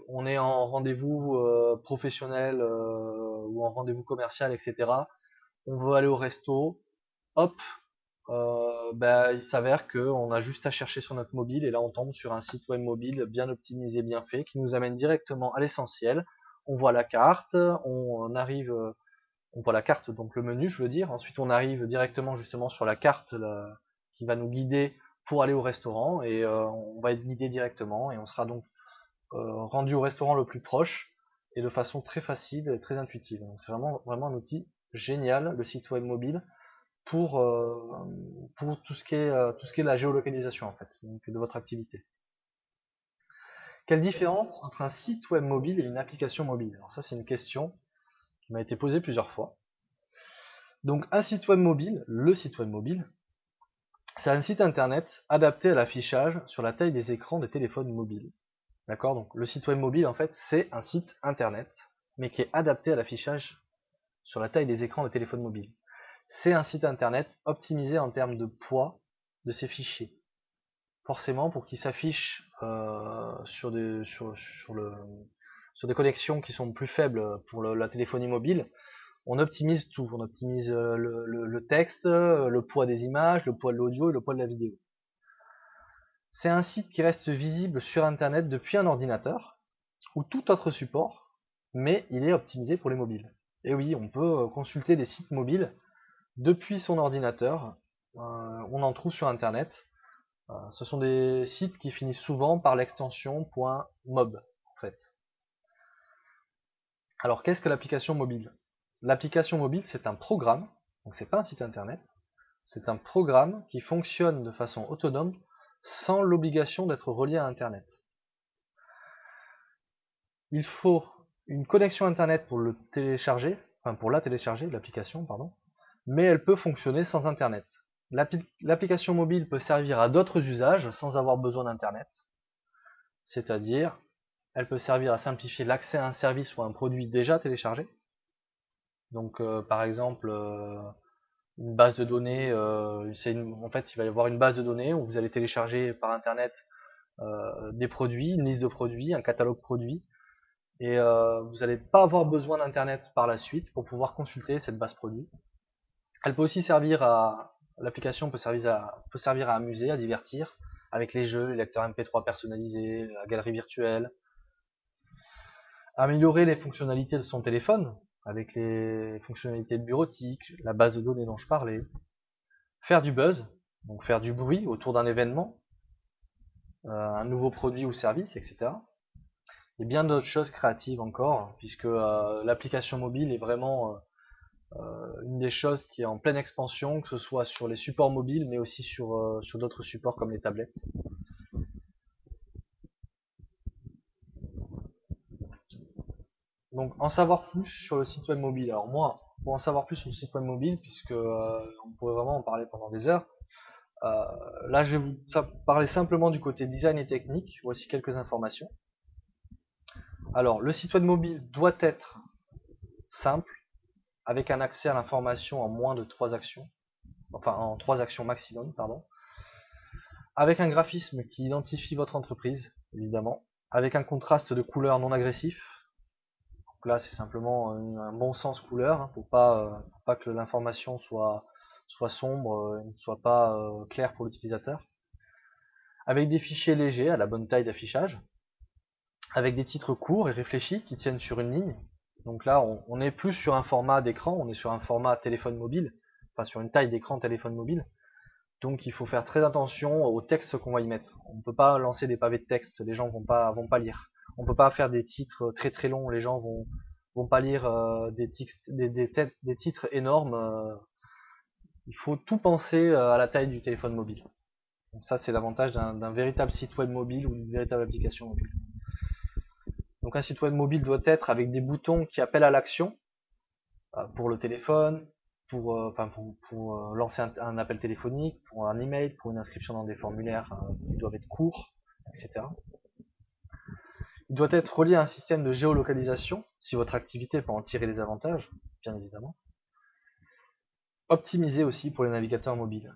on est en rendez-vous professionnel ou en rendez-vous commercial, etc. On veut aller au resto, hop, il s'avère qu'on a juste à chercher sur notre mobile et là on tombe sur un site web mobile bien optimisé, bien fait, qui nous amène directement à l'essentiel. On voit la carte, on arrive, on voit la carte, donc le menu je veux dire, ensuite on arrive directement justement sur la carte là, qui va nous guider pour aller au restaurant et on va être guidé directement et on sera donc rendu au restaurant le plus proche et de façon très facile et très intuitive. Donc c'est vraiment un outil génial, le site web mobile, pour, tout ce qui est la géolocalisation en fait, donc de votre activité. Quelle différence entre un site web mobile et une application mobile? Alors ça c'est une question qui m'a été posée plusieurs fois. Donc un site web mobile, le site web mobile, c'est un site internet adapté à l'affichage sur la taille des écrans des téléphones mobiles. D'accord? Donc le site web mobile en fait c'est un site internet mais qui est adapté à l'affichage sur la taille des écrans des téléphones mobiles. C'est un site internet optimisé en termes de poids de ses fichiers. Forcément, pour qu'il s'affiche sur des connexions qui sont plus faibles pour la téléphonie mobile, on optimise tout. On optimise le texte, le poids des images, le poids de l'audio et le poids de la vidéo. C'est un site qui reste visible sur internet depuis un ordinateur ou tout autre support, mais il est optimisé pour les mobiles. Et oui, on peut consulter des sites mobiles depuis son ordinateur, on en trouve sur internet. Ce sont des sites qui finissent souvent par l'extension .mob en fait. Alors qu'est-ce que l'application mobile? L'application mobile c'est un programme, donc c'est pas un site internet, c'est un programme qui fonctionne de façon autonome sans l'obligation d'être relié à internet. Il faut une connexion internet pour le télécharger, enfin pour la télécharger, l'application, pardon, mais elle peut fonctionner sans internet. L'application mobile peut servir à d'autres usages sans avoir besoin d'internet, c'est-à-dire elle peut servir à simplifier l'accès à un service ou à un produit déjà téléchargé. Donc par exemple une base de données, en fait il va y avoir une base de données où vous allez télécharger par internet des produits, une liste de produits, un catalogue produit, et vous n'allez pas avoir besoin d'internet par la suite pour pouvoir consulter cette base produit. Elle peut aussi servir l'application peut servir à amuser, à divertir, avec les jeux, les lecteurs MP3 personnalisés, la galerie virtuelle. Améliorer les fonctionnalités de son téléphone, avec les fonctionnalités de bureautique, la base de données dont je parlais. Faire du buzz, donc faire du bruit autour d'un événement, un nouveau produit ou service, etc. Et bien d'autres choses créatives encore, puisque l'application mobile est vraiment une des choses qui est en pleine expansion, que ce soit sur les supports mobiles, mais aussi sur d'autres supports comme les tablettes. Donc en savoir plus sur le site web mobile. Alors moi, pour en savoir plus sur le site web mobile, puisque on pourrait vraiment en parler pendant des heures, là je vais vous parler simplement du côté design et technique. Voici quelques informations. Alors le site web mobile doit être simple, avec un accès à l'information en moins de 3 actions, enfin en 3 actions maximum, pardon, avec un graphisme qui identifie votre entreprise, évidemment, avec un contraste de couleurs non agressif. Donc là c'est simplement un bon sens couleur, hein, pour pas que l'information soit sombre, ne soit pas claire pour l'utilisateur. avec des fichiers légers à la bonne taille d'affichage, avec des titres courts et réfléchis qui tiennent sur une ligne. Donc là, on est plus sur un format d'écran, on est sur un format téléphone mobile, enfin sur une taille d'écran téléphone mobile. Donc il faut faire très attention au texte qu'on va y mettre. On ne peut pas lancer des pavés de texte, les gens vont pas lire. On ne peut pas faire des titres très très longs, les gens vont pas lire des titres énormes. Il faut tout penser à la taille du téléphone mobile. Donc ça c'est l'avantage d'un véritable site web mobile ou d'une véritable application mobile. Donc un site web mobile doit être avec des boutons qui appellent à l'action pour le téléphone, pour lancer un appel téléphonique, pour un email, pour une inscription dans des formulaires qui doivent être courts, etc. Il doit être relié à un système de géolocalisation, si votre activité peut en tirer des avantages, bien évidemment. Optimisé aussi pour les navigateurs mobiles,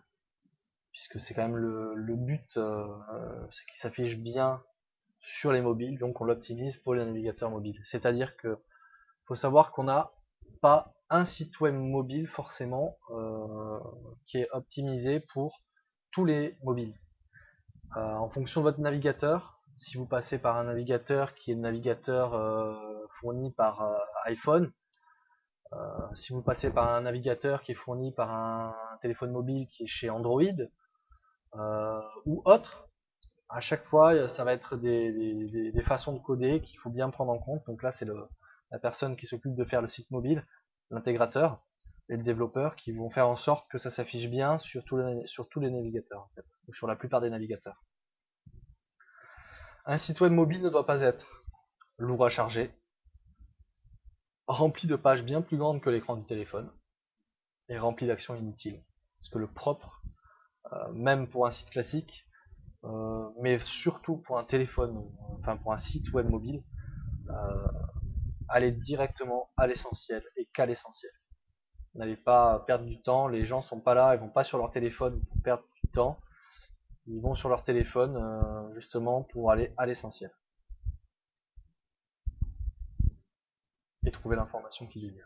puisque c'est quand même le but, c'est qu'il s'affiche bien sur les mobiles, donc on l'optimise pour les navigateurs mobiles. C'est-à-dire que faut savoir qu'on n'a pas un site web mobile forcément qui est optimisé pour tous les mobiles. En fonction de votre navigateur, si vous passez par un navigateur qui est le navigateur fourni par iPhone, si vous passez par un navigateur qui est fourni par un téléphone mobile qui est chez Android ou autre, à chaque fois ça va être des façons de coder qu'il faut bien prendre en compte. Donc là c'est la personne qui s'occupe de faire le site mobile, l'intégrateur et le développeur qui vont faire en sorte que ça s'affiche bien sur tous les navigateurs en fait, ou sur la plupart des navigateurs. Un site web mobile ne doit pas être lourd à charger, rempli de pages bien plus grandes que l'écran du téléphone et rempli d'actions inutiles. Parce que le propre, même pour un site classique, mais surtout pour un téléphone, enfin pour un site web mobile, allez directement à l'essentiel et qu'à l'essentiel. N'allez pas perdre du temps, les gens sont pas là, ils vont pas sur leur téléphone pour perdre du temps, ils vont sur leur téléphone justement pour aller à l'essentiel et trouver l'information qui est liée.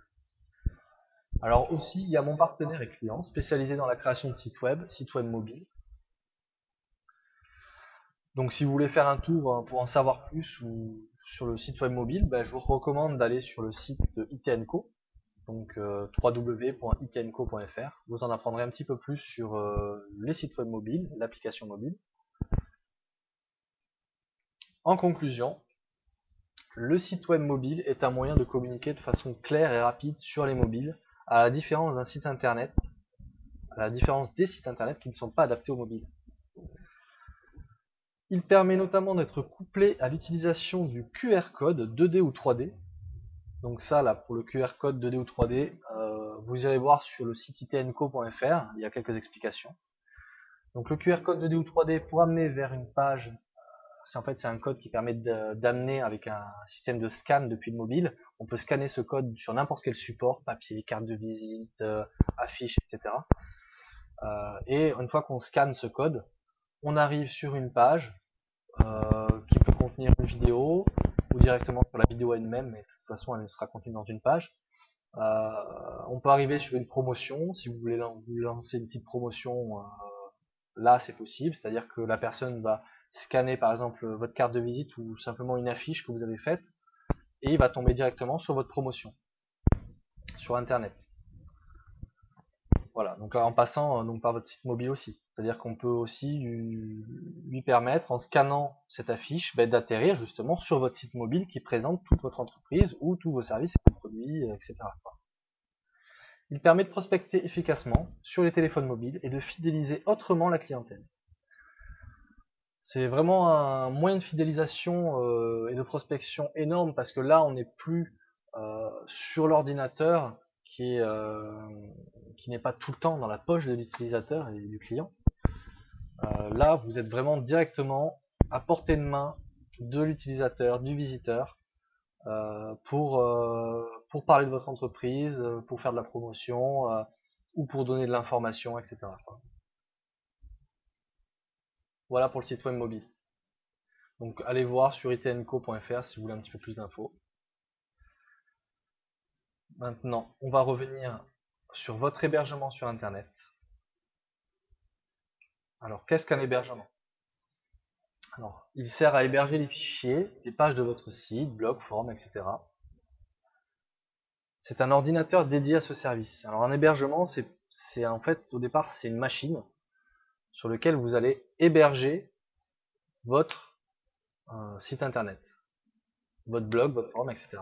Alors aussi, il y a mon partenaire et client spécialisé dans la création de sites web mobiles. Donc si vous voulez faire un tour pour en savoir plus ou sur le site web mobile, je vous recommande d'aller sur le site de ITNCO, donc www.itnco.fr. Vous en apprendrez un petit peu plus sur les sites web mobiles, l'application mobile. En conclusion, le site web mobile est un moyen de communiquer de façon claire et rapide sur les mobiles, à la différence d'un site internet, à la différence des sites internet qui ne sont pas adaptés aux mobiles. Il permet notamment d'être couplé à l'utilisation du QR code 2D ou 3D. Donc ça, là, pour le QR code 2D ou 3D, vous irez voir sur le site itnco.fr, il y a quelques explications. Donc le QR code 2D ou 3D pour amener vers une page, c'est un code qui permet d'amener avec un système de scan depuis le mobile. On peut scanner ce code sur n'importe quel support, papier, carte de visite, affiche, etc. Et une fois qu'on scanne ce code, on arrive sur une page qui peut contenir une vidéo ou directement sur la vidéo elle-même, mais de toute façon elle sera contenue dans une page. On peut arriver sur une promotion, si vous voulez lancer une petite promotion, là c'est possible, c'est-à-dire que la personne va scanner par exemple votre carte de visite ou simplement une affiche que vous avez faite et il va tomber directement sur votre promotion sur internet. Voilà, donc en passant donc par votre site mobile aussi. C'est-à-dire qu'on peut aussi lui permettre, en scannant cette affiche, d'atterrir justement sur votre site mobile qui présente toute votre entreprise ou tous vos services et vos produits, etc. Il permet de prospecter efficacement sur les téléphones mobiles et de fidéliser autrement la clientèle. C'est vraiment un moyen de fidélisation et de prospection énorme parce que là, on n'est plus sur l'ordinateur qui n'est pas tout le temps dans la poche de l'utilisateur et du client. Là, vous êtes vraiment directement à portée de main de l'utilisateur, du visiteur, pour parler de votre entreprise, pour faire de la promotion ou pour donner de l'information, etc. Voilà pour le site web mobile. Donc allez voir sur itnco.fr si vous voulez un petit peu plus d'infos. Maintenant, on va revenir sur votre hébergement sur Internet. Alors, qu'est-ce qu'un hébergement? Alors, il sert à héberger les fichiers, les pages de votre site, blog, forum, etc. C'est un ordinateur dédié à ce service. Alors, un hébergement, c'est en fait, au départ, c'est une machine sur laquelle vous allez héberger votre site internet, votre blog, votre forum, etc.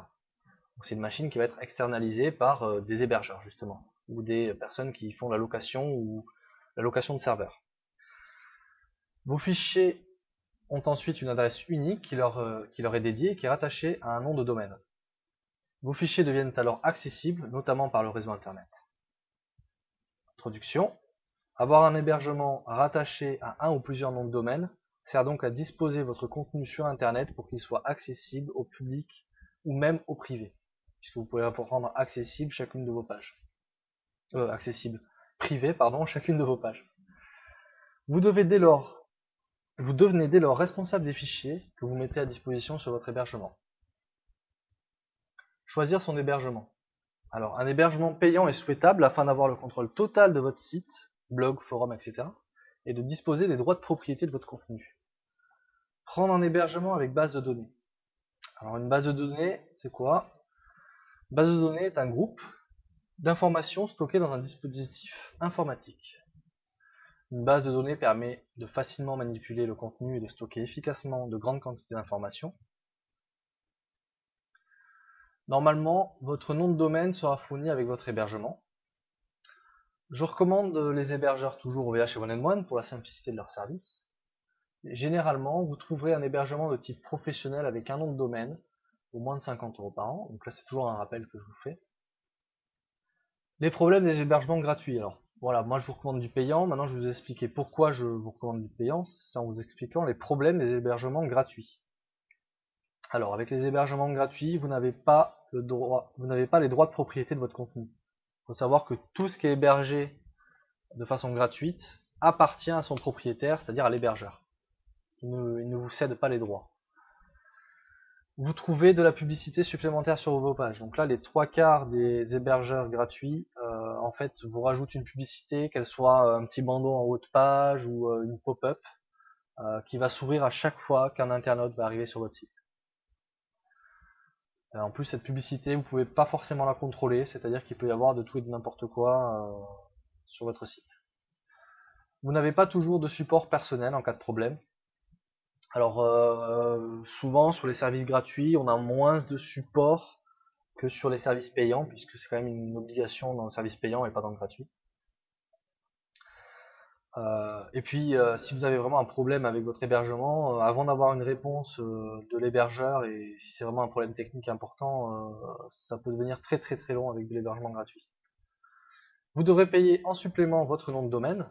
C'est une machine qui va être externalisée par des hébergeurs, justement, ou des personnes qui font la location ou la location de serveurs. Vos fichiers ont ensuite une adresse unique qui leur est dédiée et qui est rattachée à un nom de domaine. Vos fichiers deviennent alors accessibles, notamment par le réseau Internet. Introduction. Avoir un hébergement rattaché à un ou plusieurs noms de domaine sert donc à disposer votre contenu sur Internet pour qu'il soit accessible au public ou même au privé, puisque vous pouvez rendre accessible chacune de vos pages. Privé, pardon, chacune de vos pages. Vous devenez dès lors responsable des fichiers que vous mettez à disposition sur votre hébergement. Choisir son hébergement. Alors, un hébergement payant est souhaitable afin d'avoir le contrôle total de votre site, blog, forum, etc. et de disposer des droits de propriété de votre contenu. Prendre un hébergement avec base de données. Alors, une base de données, c'est quoi? Une base de données est un groupe d'informations stockées dans un dispositif informatique. Une base de données permet de facilement manipuler le contenu et de stocker efficacement de grandes quantités d'informations. Normalement, votre nom de domaine sera fourni avec votre hébergement. Je recommande les hébergeurs toujours OVH et One&One pour la simplicité de leur service. Généralement, vous trouverez un hébergement de type professionnel avec un nom de domaine au moins de 50 € par an. Donc là, c'est toujours un rappel que je vous fais. Les problèmes des hébergements gratuits. Alors, voilà, moi je vous recommande du payant. Maintenant, je vais vous expliquer pourquoi je vous recommande du payant. C'est en vous expliquant les problèmes des hébergements gratuits. Alors, avec les hébergements gratuits, vous n'avez pas les droits de propriété de votre contenu. Il faut savoir que tout ce qui est hébergé de façon gratuite appartient à son propriétaire, c'est-à-dire à l'hébergeur. Il ne vous cède pas les droits. Vous trouvez de la publicité supplémentaire sur vos pages. Donc là, les 3/4 des hébergeurs gratuits, en fait, vous rajoutent une publicité, qu'elle soit un petit bandeau en haut de page ou une pop-up, qui va s'ouvrir à chaque fois qu'un internaute va arriver sur votre site. En plus, cette publicité, vous ne pouvez pas forcément la contrôler, c'est-à-dire qu'il peut y avoir de tout et de n'importe quoi sur votre site. Vous n'avez pas toujours de support personnel en cas de problème. Alors, souvent, sur les services gratuits, on a moins de support que sur les services payants, puisque c'est quand même une obligation dans le service payant et pas dans le gratuit. Et puis, si vous avez vraiment un problème avec votre hébergement, avant d'avoir une réponse de l'hébergeur, et si c'est vraiment un problème technique important, ça peut devenir très très très long avec de l'hébergement gratuit. Vous devrez payer en supplément votre nom de domaine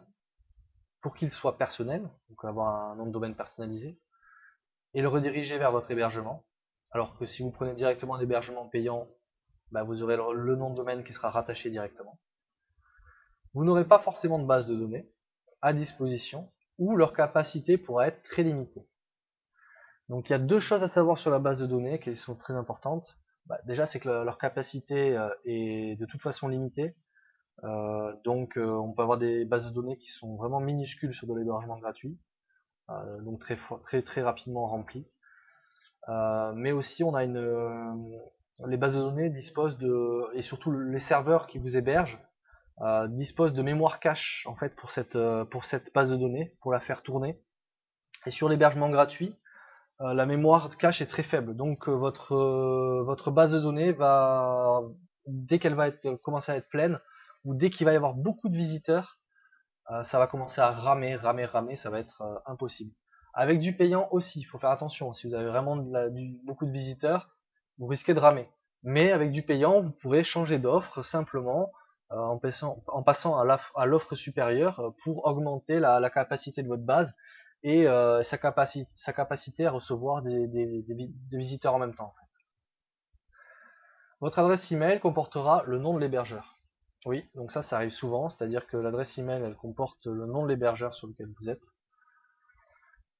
pour qu'il soit personnel, donc avoir un nom de domaine personnalisé, et le rediriger vers votre hébergement. Alors que si vous prenez directement un hébergement payant, vous aurez le nom de domaine qui sera rattaché directement. Vous n'aurez pas forcément de base de données à disposition, ou leur capacité pourra être très limitée. Donc il y a deux choses à savoir sur la base de données qui sont très importantes. Déjà, c'est que leur capacité est de toute façon limitée. Donc on peut avoir des bases de données qui sont vraiment minuscules sur de l'hébergement gratuit, donc très rapidement remplies. Mais aussi on a les bases de données disposent et surtout les serveurs qui vous hébergent disposent de mémoire cache en fait pour cette base de données, pour la faire tourner. Et sur l'hébergement gratuit, la mémoire cache est très faible, donc votre base de données va, dès qu'elle va commencer à être pleine, ou dès qu'il va y avoir beaucoup de visiteurs, ça va commencer à ramer, ça va être impossible. Avec du payant aussi, il faut faire attention, si vous avez vraiment beaucoup de visiteurs, vous risquez de ramer. Mais avec du payant, vous pourrez changer d'offre simplement en passant à l'offre supérieure pour augmenter la capacité de votre base et sa capacité à recevoir des visiteurs en même temps. Votre adresse email comportera le nom de l'hébergeur. Oui, donc ça arrive souvent, c'est-à-dire que l'adresse email elle comporte le nom de l'hébergeur sur lequel vous êtes.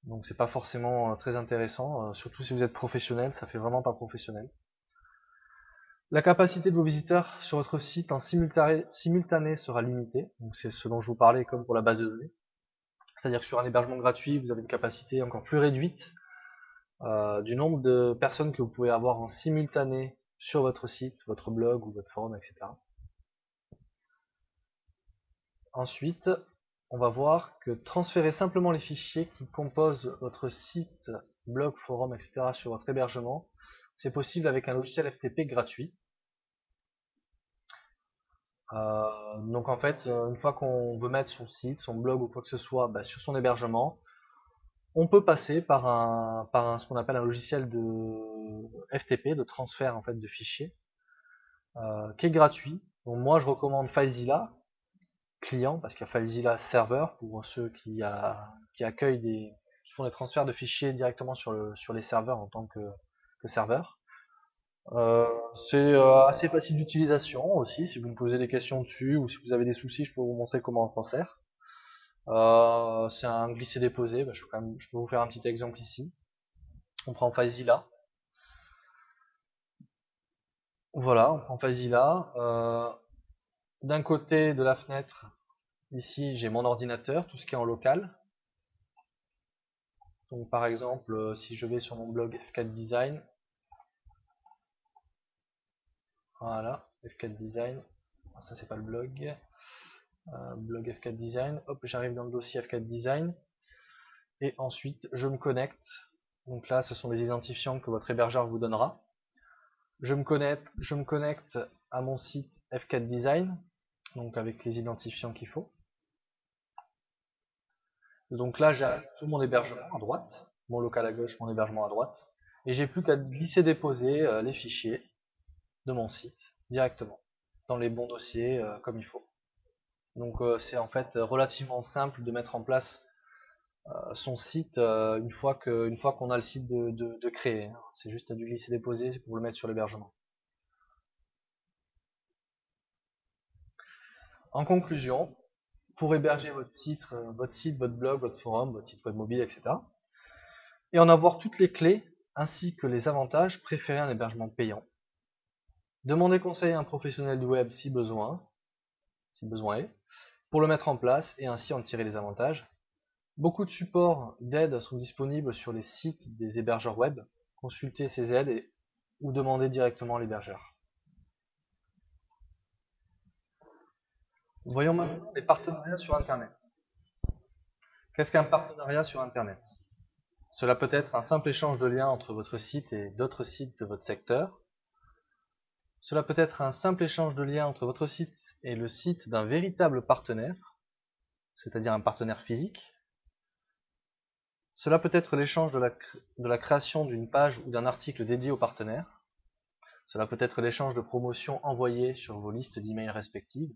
Donc c'est pas forcément très intéressant, surtout si vous êtes professionnel, ça fait vraiment pas professionnel. La capacité de vos visiteurs sur votre site en simultané sera limitée, donc c'est ce dont je vous parlais comme pour la base de données. C'est-à-dire que sur un hébergement gratuit, vous avez une capacité encore plus réduite du nombre de personnes que vous pouvez avoir en simultané sur votre site, votre blog ou votre forum, etc. Ensuite, on va voir que transférer simplement les fichiers qui composent votre site, blog, forum, etc. sur votre hébergement, c'est possible avec un logiciel FTP gratuit. Donc en fait, une fois qu'on veut mettre son site, son blog ou quoi que ce soit sur son hébergement, on peut passer par ce qu'on appelle un logiciel de FTP, de transfert en fait de fichiers, qui est gratuit. Donc moi je recommande FileZilla client, parce qu'il y a FileZilla serveur pour ceux qui accueillent qui font des transferts de fichiers directement sur les serveurs en tant que serveur. C'est assez facile d'utilisation aussi. Si vous me posez des questions dessus ou si vous avez des soucis, je peux vous montrer comment on s'en sert. C'est un glisser-déposer. Je peux vous faire un petit exemple ici. On prend FileZilla. Voilà, on prend FileZilla. D'un côté de la fenêtre, ici j'ai mon ordinateur, tout ce qui est en local. Donc par exemple, si je vais sur mon blog F4 Design, voilà, F4 Design, ça c'est pas le blog, blog F4 Design, hop, j'arrive dans le dossier F4 Design, et ensuite je me connecte. Donc là, ce sont les identifiants que votre hébergeur vous donnera. Je me connecte à mon site F4 Design, donc avec les identifiants qu'il faut. Donc là, j'ai tout mon hébergement à droite, mon local à gauche, mon hébergement à droite, et j'ai plus qu'à glisser-déposer les fichiers de mon site directement dans les bons dossiers comme il faut. Donc c'est en fait relativement simple de mettre en place son site une fois qu'on a le site de créer. Hein. C'est juste du glisser-déposer pour le mettre sur l'hébergement. En conclusion, pour héberger votre site, votre blog, votre forum, votre site web mobile, etc. et en avoir toutes les clés ainsi que les avantages, préférez un hébergement payant. Demandez conseil à un professionnel du web si besoin est, pour le mettre en place et ainsi en tirer les avantages. Beaucoup de supports d'aide sont disponibles sur les sites des hébergeurs web. Consultez ces aides ou demandez directement à l'hébergeur. Voyons maintenant les partenariats sur Internet. Qu'est-ce qu'un partenariat sur Internet? Cela peut être un simple échange de liens entre votre site et d'autres sites de votre secteur. Cela peut être un simple échange de liens entre votre site et le site d'un véritable partenaire, c'est-à-dire un partenaire physique. Cela peut être l'échange de la création d'une page ou d'un article dédié au partenaire. Cela peut être l'échange de promotions envoyées sur vos listes d'emails respectives.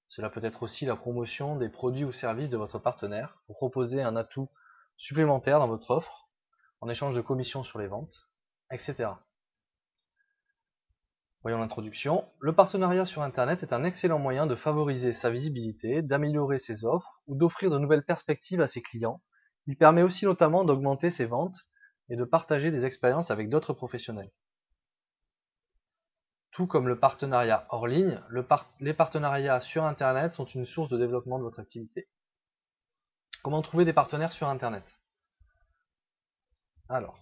Cela peut être aussi la promotion des produits ou services de votre partenaire pour proposer un atout supplémentaire dans votre offre en échange de commissions sur les ventes, etc. Voyons l'introduction. Le partenariat sur Internet est un excellent moyen de favoriser sa visibilité, d'améliorer ses offres ou d'offrir de nouvelles perspectives à ses clients. Il permet aussi notamment d'augmenter ses ventes et de partager des expériences avec d'autres professionnels. Tout comme le partenariat hors ligne, les partenariats sur Internet sont une source de développement de votre activité. Comment trouver des partenaires sur Internet? Alors,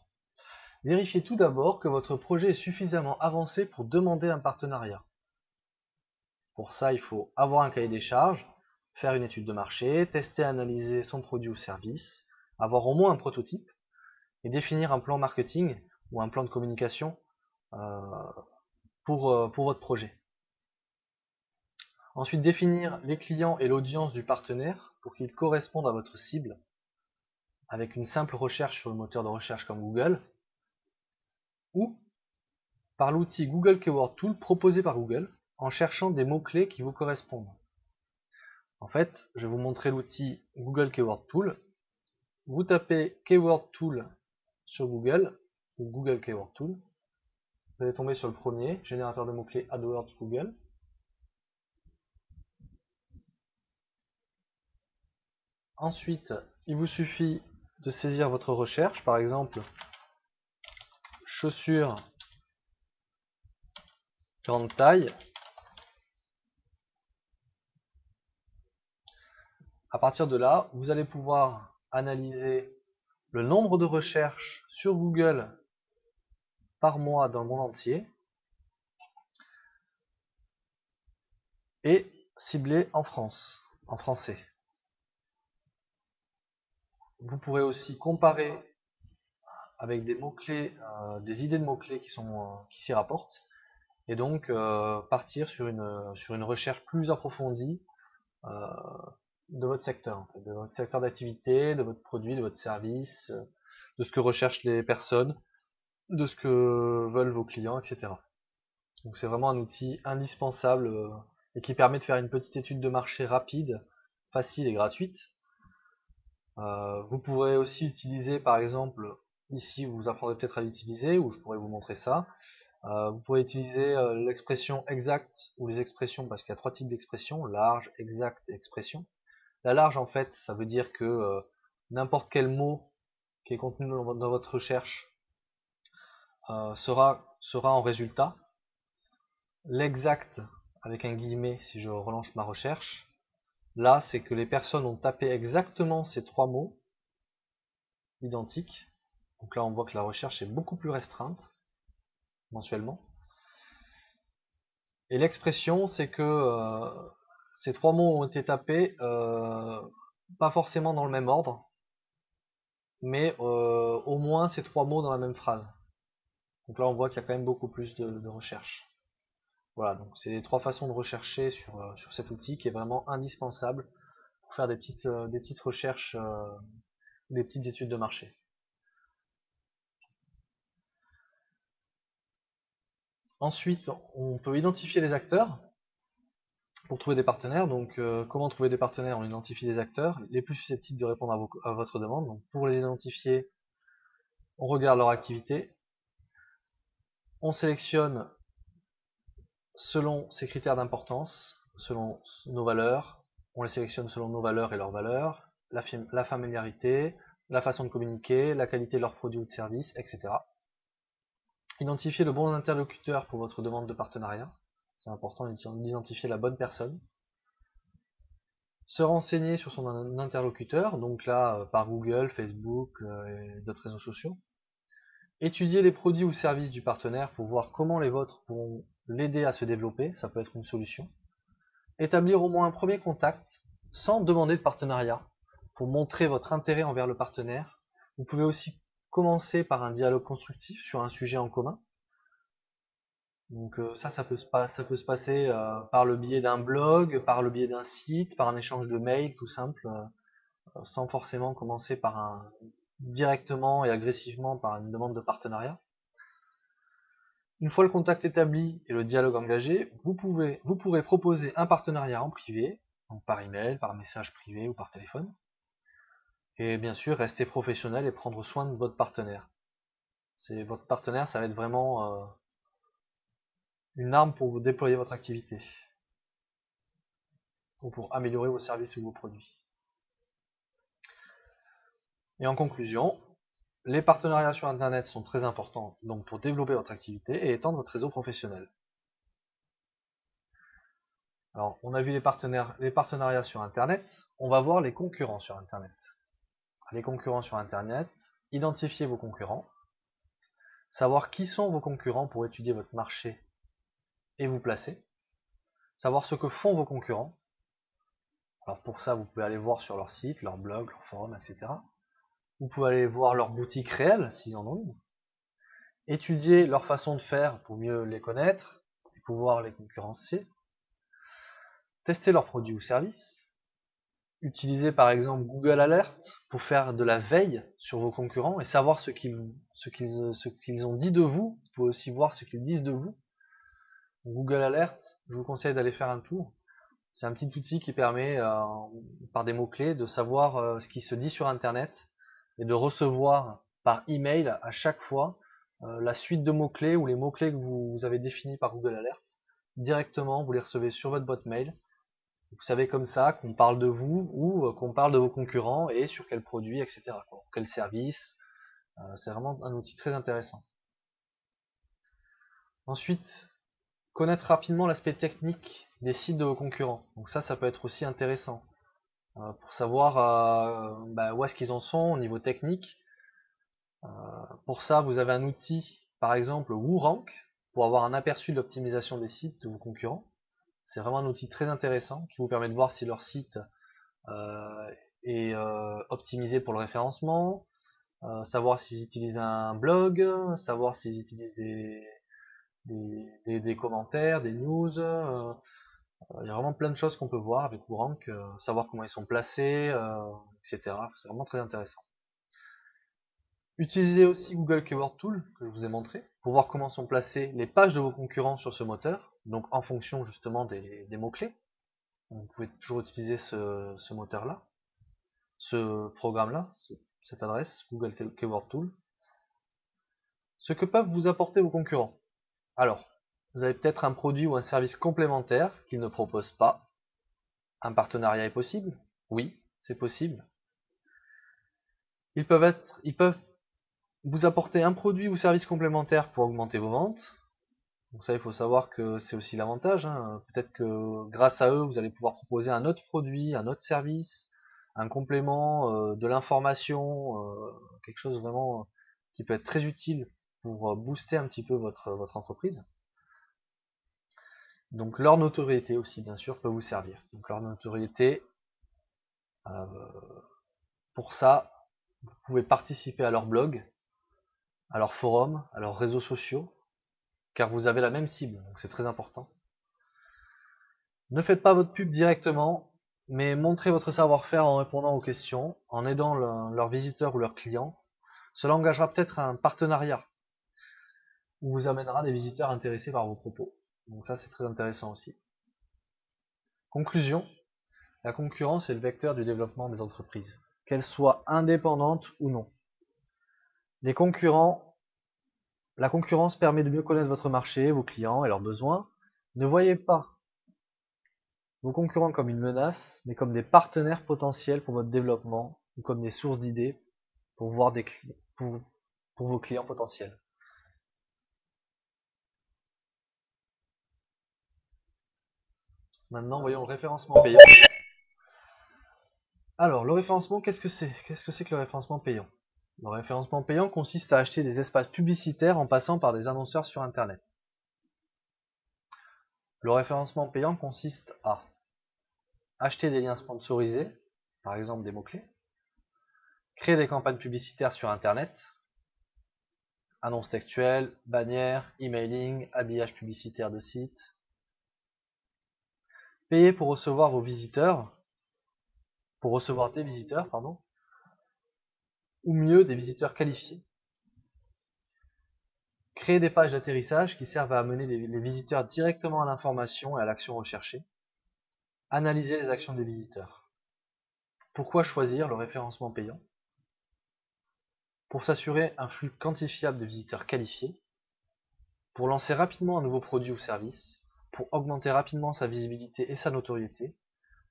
vérifiez tout d'abord que votre projet est suffisamment avancé pour demander un partenariat. Pour ça, il faut avoir un cahier des charges, faire une étude de marché, tester et analyser son produit ou service, avoir au moins un prototype, et définir un plan marketing ou un plan de communication pour votre projet. Ensuite, définir les clients et l'audience du partenaire pour qu'ils correspondent à votre cible, avec une simple recherche sur le moteur de recherche comme Google, ou par l'outil Google Keyword Tool proposé par Google, en cherchant des mots-clés qui vous correspondent. En fait, je vais vous montrer l'outil Google Keyword Tool. Vous tapez Keyword Tool sur Google, ou Google Keyword Tool. Vous allez tomber sur le premier, générateur de mots-clés AdWords Google. Ensuite, il vous suffit de saisir votre recherche, par exemple, chaussures grande taille. À partir de là, vous allez pouvoir analyser le nombre de recherches sur Google par mois dans le monde entier et cibler en France, en français. Vous pourrez aussi comparer avec des mots-clés, des idées de mots-clés qui s'y rapportent, et donc partir sur une recherche plus approfondie de votre secteur, en fait, de votre secteur d'activité, de votre produit, de votre service, de ce que recherchent les personnes, de ce que veulent vos clients, etc. Donc c'est vraiment un outil indispensable et qui permet de faire une petite étude de marché rapide, facile et gratuite. Vous pourrez aussi utiliser, par exemple, ici vous apprendrez peut-être à l'utiliser, ou je pourrais vous montrer ça. Vous pouvez utiliser l'expression exact ou les expressions, parce qu'il y a 3 types d'expressions, large, exact et expression. La large, en fait, ça veut dire que n'importe quel mot qui est contenu dans votre recherche sera en résultat. L'exact, avec un guillemet, si je relance ma recherche, là, c'est que les personnes ont tapé exactement ces 3 mots identiques. Donc là, on voit que la recherche est beaucoup plus restreinte, mensuellement. Et l'expression, c'est que ces 3 mots ont été tapés, pas forcément dans le même ordre, mais au moins ces 3 mots dans la même phrase. Donc là, on voit qu'il y a quand même beaucoup plus de recherche. Voilà, donc c'est les 3 façons de rechercher sur cet outil qui est vraiment indispensable pour faire des petites recherches, des petites études de marché. Ensuite, on peut identifier les acteurs pour trouver des partenaires. Donc, comment trouver des partenaires? On identifie des acteurs les plus susceptibles de répondre à votre demande. Donc, pour les identifier, on regarde leur activité, on sélectionne selon ces critères d'importance, selon nos valeurs, on les sélectionne selon nos valeurs et leurs valeurs, la familiarité, la façon de communiquer, la qualité de leurs produits ou de services, etc. Identifier le bon interlocuteur pour votre demande de partenariat, c'est important d'identifier la bonne personne. Se renseigner sur son interlocuteur, donc là par Google, Facebook et d'autres réseaux sociaux. Étudier les produits ou services du partenaire pour voir comment les vôtres pourront l'aider à se développer, ça peut être une solution. Établir au moins un premier contact sans demander de partenariat pour montrer votre intérêt envers le partenaire. Vous pouvez aussi commencer par un dialogue constructif sur un sujet en commun. Donc ça peut se passer par le biais d'un blog, par le biais d'un site, par un échange de mails tout simple, sans forcément commencer directement et agressivement par une demande de partenariat. Une fois le contact établi et le dialogue engagé, vous pourrez proposer un partenariat en privé, donc par email, par message privé ou par téléphone. Et bien sûr, rester professionnel et prendre soin de votre partenaire. Votre partenaire, ça va être vraiment une arme pour vous déployer votre activité ou pour améliorer vos services ou vos produits. Et en conclusion, les partenariats sur Internet sont très importants donc pour développer votre activité et étendre votre réseau professionnel. Alors, on a vu les partenariats sur Internet, on va voir les concurrents sur Internet. Les concurrents sur Internet, identifier vos concurrents, savoir qui sont vos concurrents pour étudier votre marché et vous placer, savoir ce que font vos concurrents. Alors pour ça, vous pouvez aller voir sur leur site, leur blog, leur forum, etc. Vous pouvez aller voir leur boutique réelle, s'ils en ont une. Étudier leur façon de faire pour mieux les connaître et pouvoir les concurrencer. Tester leurs produits ou services. Utiliser par exemple Google Alert pour faire de la veille sur vos concurrents et savoir ce qu'ils ont dit de vous. Vous pouvez aussi voir ce qu'ils disent de vous. Google Alert, je vous conseille d'aller faire un tour. C'est un petit outil qui permet, par des mots-clés, de savoir ce qui se dit sur Internet et de recevoir par email à chaque fois la suite de mots-clés ou les mots-clés que vous avez définis par Google Alert. Directement, vous les recevez sur votre boîte mail. Vous savez comme ça qu'on parle de vous ou qu'on parle de vos concurrents et sur quel produit, etc. Quel service. C'est vraiment un outil très intéressant. Ensuite, connaître rapidement l'aspect technique des sites de vos concurrents. Donc ça peut être aussi intéressant. pour savoir où est-ce qu'ils en sont au niveau technique. Pour ça, vous avez un outil, par exemple WooRank, pour avoir un aperçu de l'optimisation des sites de vos concurrents. C'est vraiment un outil très intéressant qui vous permet de voir si leur site est optimisé pour le référencement, savoir s'ils utilisent un blog, savoir s'ils utilisent des commentaires, des news. Il y a vraiment plein de choses qu'on peut voir avec WooRank, savoir comment ils sont placés, etc. C'est vraiment très intéressant. Utilisez aussi Google Keyword Tool, que je vous ai montré, pour voir comment sont placées les pages de vos concurrents sur ce moteur, donc en fonction justement des mots-clés. Vous pouvez toujours utiliser ce moteur-là, ce programme-là, cette adresse, Google Keyword Tool. Ce que peuvent vous apporter vos concurrents. Alors, vous avez peut-être un produit ou un service complémentaire qu'ils ne proposent pas. Un partenariat est possible? Oui, c'est possible. Ils peuvent vous apporter un produit ou service complémentaire pour augmenter vos ventes. Donc ça, il faut savoir que c'est aussi l'avantage, hein. Peut-être que grâce à eux, vous allez pouvoir proposer un autre produit, un autre service, un complément, de l'information, quelque chose vraiment qui peut être très utile pour booster un petit peu votre entreprise. Donc leur notoriété aussi, bien sûr, peut vous servir. Donc leur notoriété, pour ça, vous pouvez participer à leur blog, à leur forum, à leurs réseaux sociaux, car vous avez la même cible, donc c'est très important. Ne faites pas votre pub directement, mais montrez votre savoir-faire en répondant aux questions, en aidant leurs visiteurs ou leurs clients. Cela engagera peut-être un partenariat, ou vous amènera des visiteurs intéressés par vos propos. Donc ça, c'est très intéressant aussi. Conclusion, la concurrence est le vecteur du développement des entreprises, qu'elles soient indépendantes ou non. La concurrence permet de mieux connaître votre marché, vos clients et leurs besoins. Ne voyez pas vos concurrents comme une menace, mais comme des partenaires potentiels pour votre développement ou comme des sources d'idées pour voir pour vos clients potentiels. Maintenant, voyons le référencement payant. Alors, le référencement, qu'est-ce que c'est? Qu'est-ce que c'est que le référencement payant? Le référencement payant consiste à acheter des espaces publicitaires en passant par des annonceurs sur Internet. Le référencement payant consiste à acheter des liens sponsorisés, par exemple des mots-clés, créer des campagnes publicitaires sur Internet, annonces textuelles, bannières, emailing, habillage publicitaire de site, payer pour recevoir des visiteurs, pardon, ou mieux des visiteurs qualifiés. Créer des pages d'atterrissage qui servent à amener les visiteurs directement à l'information et à l'action recherchée. Analyser les actions des visiteurs. Pourquoi choisir le référencement payant? Pour s'assurer un flux quantifiable de visiteurs qualifiés, pour lancer rapidement un nouveau produit ou service, pour augmenter rapidement sa visibilité et sa notoriété,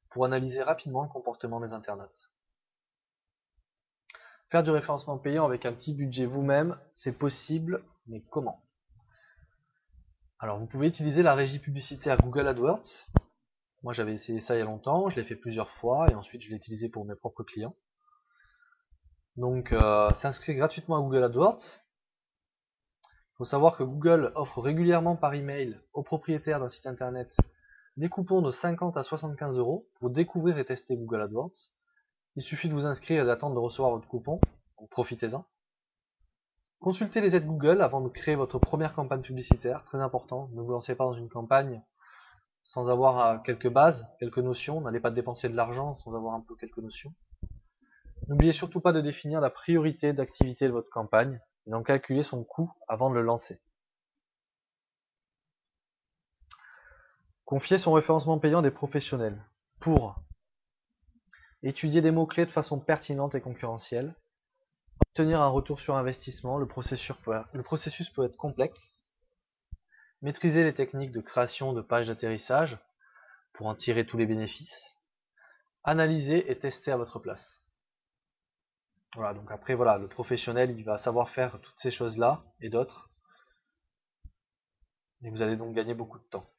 pour analyser rapidement le comportement des internautes. Faire du référencement payant avec un petit budget vous-même, c'est possible, mais comment? Alors vous pouvez utiliser la régie publicitaire Google AdWords. Moi j'avais essayé ça il y a longtemps, je l'ai fait plusieurs fois et ensuite je l'ai utilisé pour mes propres clients. Donc s'inscrire gratuitement à Google AdWords. Il faut savoir que Google offre régulièrement par email aux propriétaires d'un site internet des coupons de 50 à 75 € pour découvrir et tester Google AdWords. Il suffit de vous inscrire et d'attendre de recevoir votre coupon, donc profitez-en. Consultez les aides Google avant de créer votre première campagne publicitaire, très important. Ne vous lancez pas dans une campagne sans avoir quelques bases, quelques notions. N'allez pas dépenser de l'argent sans avoir un peu quelques notions. N'oubliez surtout pas de définir la priorité d'activité de votre campagne et d'en calculer son coût avant de le lancer. Confier son référencement payant à des professionnels pour étudier des mots-clés de façon pertinente et concurrentielle, obtenir un retour sur investissement, le processus peut être complexe, maîtriser les techniques de création de pages d'atterrissage pour en tirer tous les bénéfices, analyser et tester à votre place. Voilà, donc après voilà, le professionnel il va savoir faire toutes ces choses-là et d'autres, et vous allez donc gagner beaucoup de temps.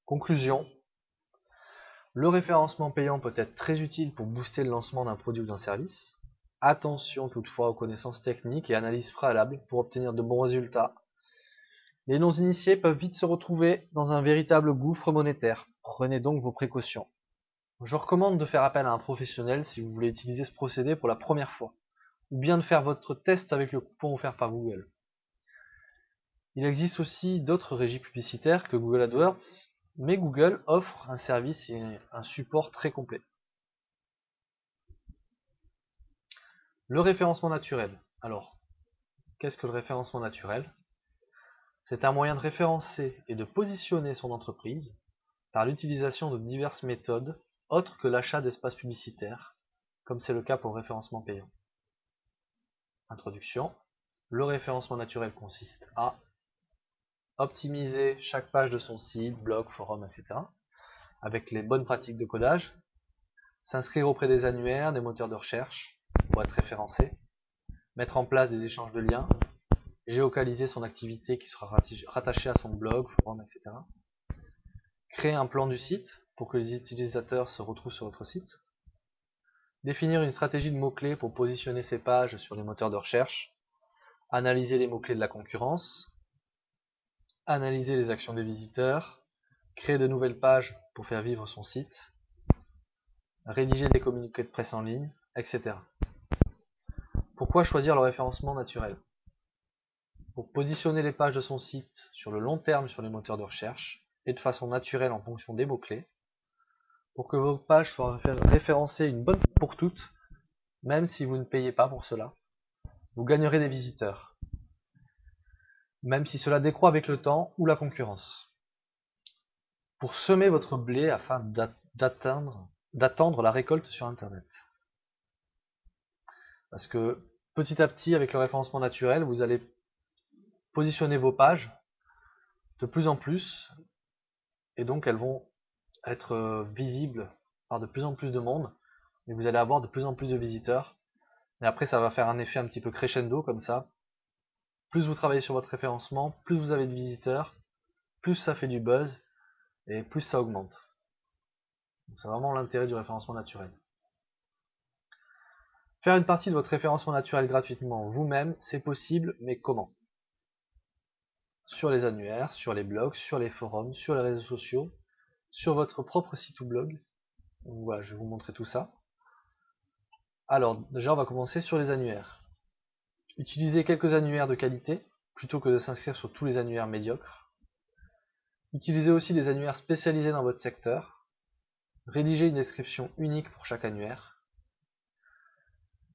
Conclusion, Le référencement payant peut être très utile pour booster le lancement d'un produit ou d'un service. Attention toutefois aux connaissances techniques et analyses préalables pour obtenir de bons résultats. Les non-initiés peuvent vite se retrouver dans un véritable gouffre monétaire. Prenez donc vos précautions. Je recommande de faire appel à un professionnel si vous voulez utiliser ce procédé pour la première fois, ou bien de faire votre test avec le coupon offert par Google. Il existe aussi d'autres régies publicitaires que Google AdWords, mais Google offre un service et un support très complet. Le référencement naturel. Alors, qu'est-ce que le référencement naturel? C'est un moyen de référencer et de positionner son entreprise par l'utilisation de diverses méthodes autres que l'achat d'espaces publicitaires, comme c'est le cas pour le référencement payant. Introduction. Le référencement naturel consiste à optimiser chaque page de son site, blog, forum, etc. avec les bonnes pratiques de codage, s'inscrire auprès des annuaires, des moteurs de recherche pour être référencé, mettre en place des échanges de liens, géolocaliser son activité qui sera rattachée à son blog, forum, etc. Créer un plan du site pour que les utilisateurs se retrouvent sur votre site. Définir une stratégie de mots-clés pour positionner ces pages sur les moteurs de recherche. Analyser les mots-clés de la concurrence. Analyser les actions des visiteurs. Créer de nouvelles pages pour faire vivre son site. Rédiger des communiqués de presse en ligne, etc. Pourquoi choisir le référencement naturel? Pour positionner les pages de son site sur le long terme sur les moteurs de recherche et de façon naturelle en fonction des mots-clés. Pour que vos pages soient référencées une bonne fois pour toutes, même si vous ne payez pas pour cela. Vous gagnerez des visiteurs, même si cela décroît avec le temps ou la concurrence. Pour semer votre blé afin d'attendre la récolte sur Internet. Parce que petit à petit, avec le référencement naturel, vous allez positionner vos pages de plus en plus, et donc elles vont être visibles par de plus en plus de monde, et vous allez avoir de plus en plus de visiteurs. Et après, ça va faire un effet un petit peu crescendo comme ça. Plus vous travaillez sur votre référencement, plus vous avez de visiteurs, plus ça fait du buzz, et plus ça augmente. C'est vraiment l'intérêt du référencement naturel. Faire une partie de votre référencement naturel gratuitement vous-même, c'est possible, mais comment? Sur les annuaires, sur les blogs, sur les forums, sur les réseaux sociaux, sur votre propre site ou blog. Donc voilà, je vais vous montrer tout ça. Alors, déjà, on va commencer sur les annuaires. Utilisez quelques annuaires de qualité, plutôt que de s'inscrire sur tous les annuaires médiocres. Utilisez aussi des annuaires spécialisés dans votre secteur. Rédigez une description unique pour chaque annuaire.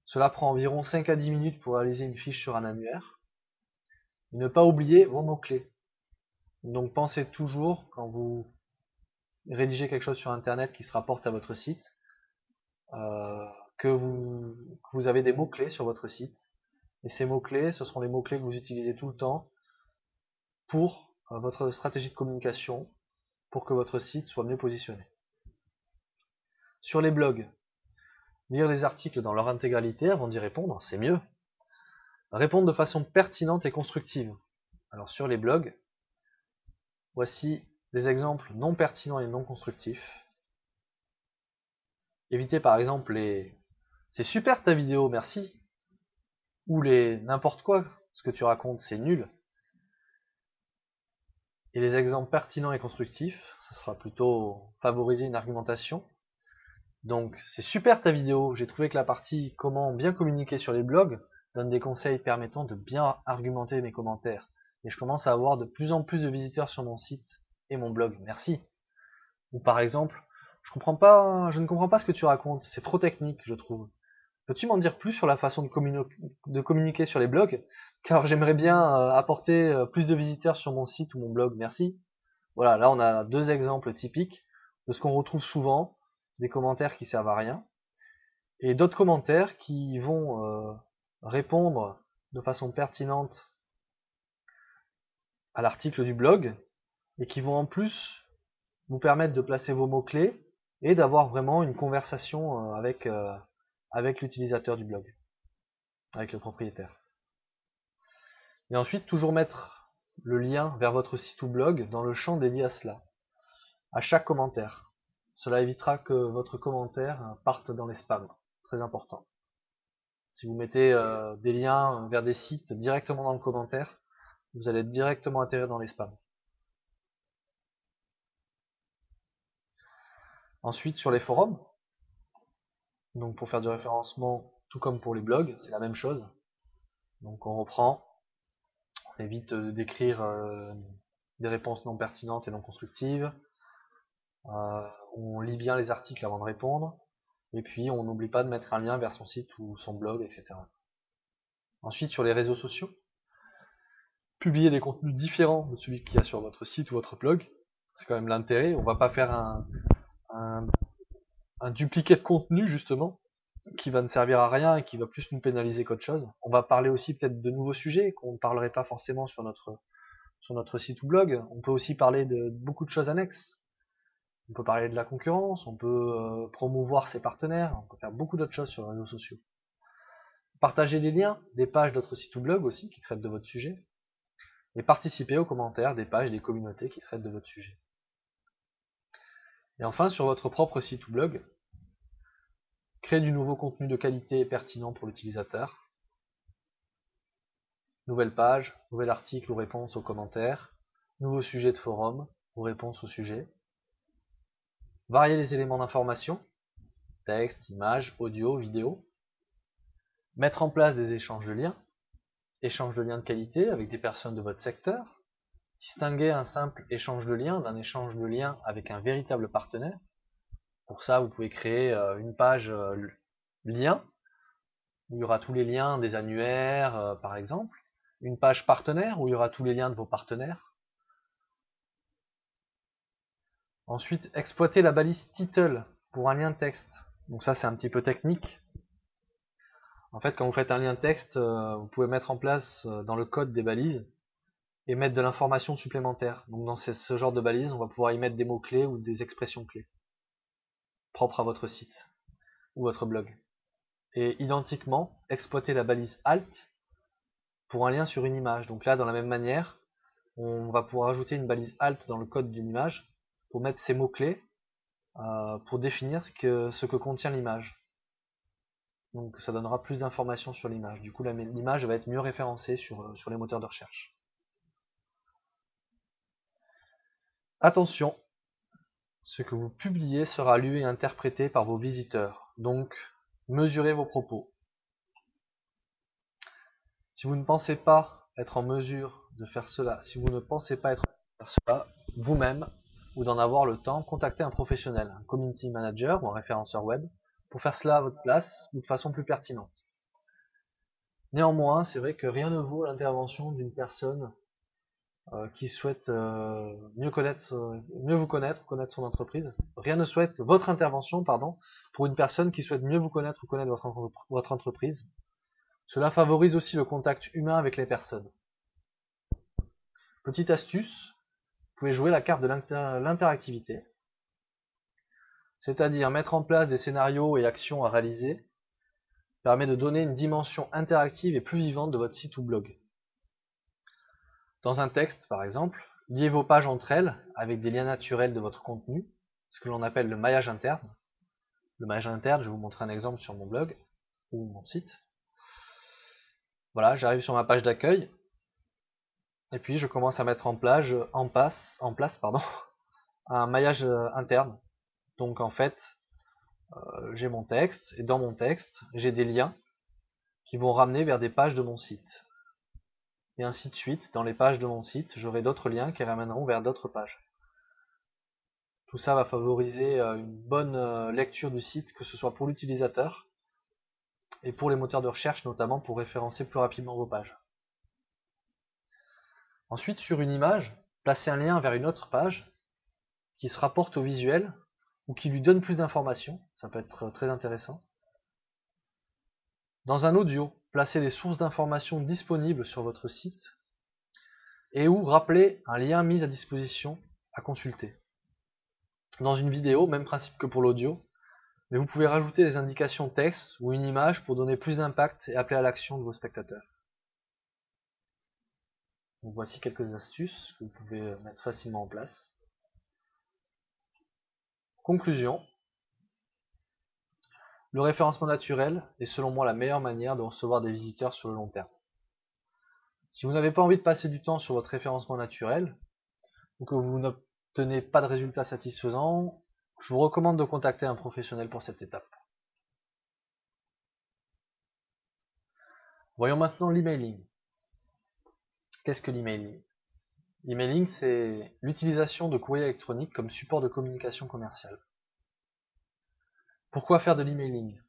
Cela prend environ 5 à 10 minutes pour réaliser une fiche sur un annuaire. Et ne pas oublier vos mots-clés. Donc pensez toujours, quand vous rédigez quelque chose sur Internet qui se rapporte à votre site, que vous avez des mots-clés sur votre site. Et ces mots-clés, ce seront les mots-clés que vous utilisez tout le temps pour votre stratégie de communication, pour que votre site soit mieux positionné. Sur les blogs, lire les articles dans leur intégralité avant d'y répondre, c'est mieux. Répondre de façon pertinente et constructive. Alors sur les blogs, voici des exemples non pertinents et non constructifs. Évitez par exemple les « c'est super ta vidéo, merci » ou les « n'importe quoi, ce que tu racontes, c'est nul ». Et les exemples pertinents et constructifs, ça sera plutôt favoriser une argumentation. Donc c'est super ta vidéo, j'ai trouvé que la partie comment bien communiquer sur les blogs donne des conseils permettant de bien argumenter mes commentaires. Et je commence à avoir de plus en plus de visiteurs sur mon site et mon blog, merci. Ou par exemple, je ne comprends pas ce que tu racontes, c'est trop technique je trouve. Peux-tu m'en dire plus sur la façon de communiquer sur les blogs? Car j'aimerais bien apporter plus de visiteurs sur mon site ou mon blog, merci. Voilà, là on a deux exemples typiques de ce qu'on retrouve souvent, des commentaires qui servent à rien, et d'autres commentaires qui vont répondre de façon pertinente à l'article du blog, et qui vont en plus vous permettre de placer vos mots-clés et d'avoir vraiment une conversation avec l'utilisateur du blog, avec le propriétaire. Et ensuite, toujours mettre le lien vers votre site ou blog dans le champ dédié à cela, à chaque commentaire. Cela évitera que votre commentaire parte dans les spams. Très important. Si vous mettez des liens vers des sites directement dans le commentaire, vous allez directement atterrir dans les spams. Ensuite, sur les forums, donc pour faire du référencement, tout comme pour les blogs, c'est la même chose. Donc on reprend, on évite d'écrire des réponses non pertinentes et non constructives. On lit bien les articles avant de répondre. Et puis on n'oublie pas de mettre un lien vers son site ou son blog, etc. Ensuite, sur les réseaux sociaux, publier des contenus différents de celui qu'il y a sur votre site ou votre blog. C'est quand même l'intérêt. On va pas faire un dupliqué de contenu, justement, qui va ne servir à rien et qui va plus nous pénaliser qu'autre chose. On va parler aussi peut-être de nouveaux sujets qu'on ne parlerait pas forcément sur notre site ou blog. On peut aussi parler de beaucoup de choses annexes. On peut parler de la concurrence, on peut promouvoir ses partenaires, on peut faire beaucoup d'autres choses sur les réseaux sociaux. Partager des liens, des pages d'autres sites ou blogs aussi qui traitent de votre sujet. Et participer aux commentaires des pages des communautés qui traitent de votre sujet. Et enfin, sur votre propre site ou blog, créer du nouveau contenu de qualité et pertinent pour l'utilisateur. Nouvelle page, nouvel article ou réponse aux commentaires, nouveau sujet de forum ou réponse au sujet. Varier les éléments d'information, texte, images, audio, vidéo. Mettre en place des échanges de liens de qualité avec des personnes de votre secteur. Distinguer un simple échange de liens d'un échange de liens avec un véritable partenaire. Pour ça, vous pouvez créer une page lien, où il y aura tous les liens des annuaires, par exemple. Une page partenaire, où il y aura tous les liens de vos partenaires. Ensuite, exploiter la balise title pour un lien de texte. Donc ça, c'est un petit peu technique. En fait, quand vous faites un lien de texte, vous pouvez mettre en place dans le code des balises et mettre de l'information supplémentaire. Donc dans ce genre de balises, on va pouvoir y mettre des mots-clés ou des expressions clés propres à votre site ou votre blog. Et identiquement, exploiter la balise alt pour un lien sur une image. Donc là, dans la même manière, on va pouvoir ajouter une balise alt dans le code d'une image pour mettre ces mots-clés pour définir ce que contient l'image. Donc ça donnera plus d'informations sur l'image. Du coup, l'image va être mieux référencée sur les moteurs de recherche. Attention, ce que vous publiez sera lu et interprété par vos visiteurs. Donc, mesurez vos propos. Si vous ne pensez pas être en mesure de faire cela, si vous ne pensez pas être en mesure de faire cela vous-même, ou d'en avoir le temps, contactez un professionnel, un community manager ou un référenceur web, pour faire cela à votre place ou de façon plus pertinente. Néanmoins, c'est vrai que rien ne vaut l'intervention d'une personne qui souhaite mieux vous connaître son entreprise. Rien ne souhaite votre intervention, pour une personne qui souhaite mieux vous connaître ou connaître votre entreprise. Cela favorise aussi le contact humain avec les personnes. Petite astuce, vous pouvez jouer la carte de l'interactivité, c'est-à-dire mettre en place des scénarios et actions à réaliser, permet de donner une dimension interactive et plus vivante de votre site ou blog. Dans un texte, par exemple, liez vos pages entre elles avec des liens naturels de votre contenu, ce que l'on appelle le maillage interne. Le maillage interne, je vais vous montrer un exemple sur mon blog ou mon site. Voilà, j'arrive sur ma page d'accueil et puis je commence à mettre en place un maillage interne. Donc en fait, j'ai mon texte et dans mon texte, j'ai des liens qui vont ramener vers des pages de mon site. Et ainsi de suite, dans les pages de mon site, j'aurai d'autres liens qui ramèneront vers d'autres pages. Tout ça va favoriser une bonne lecture du site, que ce soit pour l'utilisateur et pour les moteurs de recherche, notamment pour référencer plus rapidement vos pages. Ensuite, sur une image, placez un lien vers une autre page qui se rapporte au visuel ou qui lui donne plus d'informations. Ça peut être très intéressant. Dans un audio, placez les sources d'informations disponibles sur votre site et ou rappelez un lien mis à disposition à consulter. Dans une vidéo, même principe que pour l'audio, mais vous pouvez rajouter des indications texte ou une image pour donner plus d'impact et appeler à l'action de vos spectateurs. Donc voici quelques astuces que vous pouvez mettre facilement en place. Conclusion. Le référencement naturel est selon moi la meilleure manière de recevoir des visiteurs sur le long terme. Si vous n'avez pas envie de passer du temps sur votre référencement naturel, ou que vous n'obtenez pas de résultats satisfaisants, je vous recommande de contacter un professionnel pour cette étape. Voyons maintenant l'emailing. Qu'est-ce que l'emailing? L'emailing, c'est l'utilisation de courrier électronique comme support de communication commerciale. Pourquoi faire de l'emailing?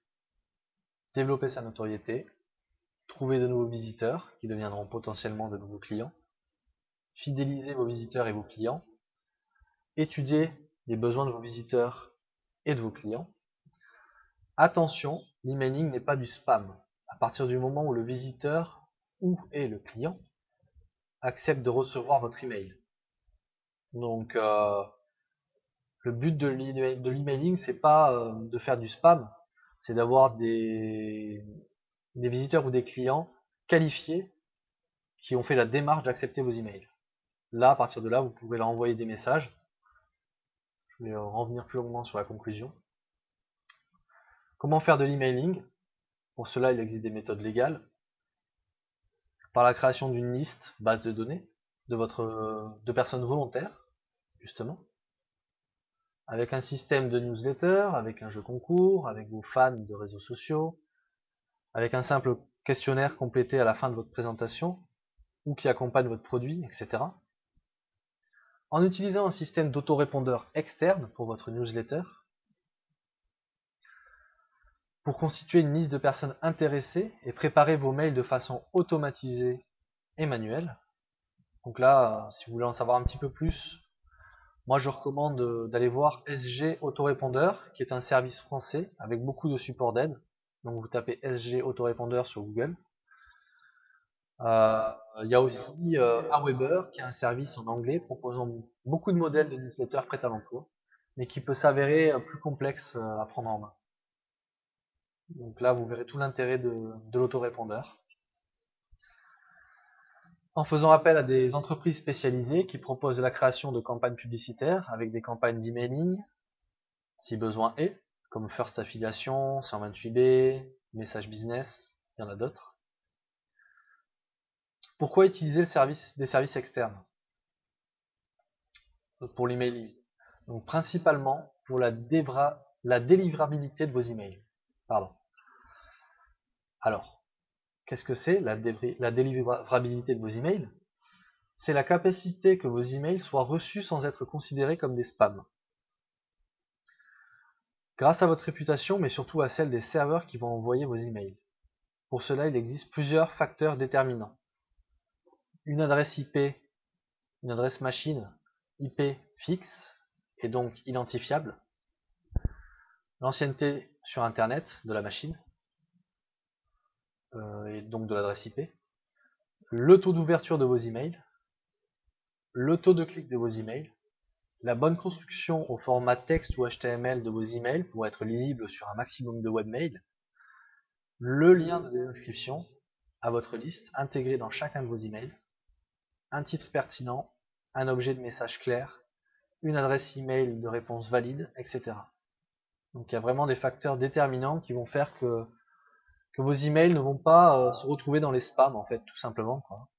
Développer sa notoriété, trouver de nouveaux visiteurs qui deviendront potentiellement de nouveaux clients, fidéliser vos visiteurs et vos clients, étudier les besoins de vos visiteurs et de vos clients. Attention, l'emailing n'est pas du spam. À partir du moment où le visiteur ou et le client accepte de recevoir votre email. Donc le but de l'emailing, c'est pas de faire du spam, c'est d'avoir des visiteurs ou des clients qualifiés qui ont fait la démarche d'accepter vos emails. Là, à partir de là, vous pouvez leur envoyer des messages. Je vais revenir plus longuement sur la conclusion. Comment faire de l'emailing? Pour cela, il existe des méthodes légales. Par la création d'une liste, base de données, de personnes volontaires, justement. Avec un système de newsletter, avec un jeu concours, avec vos fans de réseaux sociaux, avec un simple questionnaire complété à la fin de votre présentation, ou qui accompagne votre produit, etc. En utilisant un système d'autorépondeur externe pour votre newsletter, pour constituer une liste de personnes intéressées et préparer vos mails de façon automatisée et manuelle. Donc là, si vous voulez en savoir un petit peu plus, moi je recommande d'aller voir SG Autorépondeur, qui est un service français avec beaucoup de support d'aide. Donc vous tapez SG Autorépondeur sur Google. Il y a aussi Aweber, qui est un service en anglais proposant beaucoup de modèles de newsletters prêts à l'emploi, mais qui peut s'avérer plus complexe à prendre en main. Donc là, vous verrez tout l'intérêt de l'autorépondeur. En faisant appel à des entreprises spécialisées qui proposent la création de campagnes publicitaires avec des campagnes d'emailing, si besoin est, comme First Affiliation, 128B, Message Business, il y en a d'autres. Pourquoi utiliser des services externes pour l'emailing? Donc principalement pour la délivrabilité de vos emails. Pardon. Alors, qu'est-ce que c'est la délivrabilité de vos emails? C'est la capacité que vos emails soient reçus sans être considérés comme des spams. Grâce à votre réputation, mais surtout à celle des serveurs qui vont envoyer vos emails. Pour cela, il existe plusieurs facteurs déterminants. Une adresse IP, une adresse machine IP fixe et donc identifiable. L'ancienneté sur Internet de la machine et donc de l'adresse IP. Le taux d'ouverture de vos emails. Le taux de clic de vos emails. La bonne construction au format texte ou HTML de vos emails pour être lisible sur un maximum de webmails. Le lien de désinscription à votre liste intégré dans chacun de vos emails. Un titre pertinent, un objet de message clair, une adresse email de réponse valide, etc. Donc il y a vraiment des facteurs déterminants qui vont faire que vos emails ne vont pas se retrouver dans les spams, en fait, tout simplement, quoi.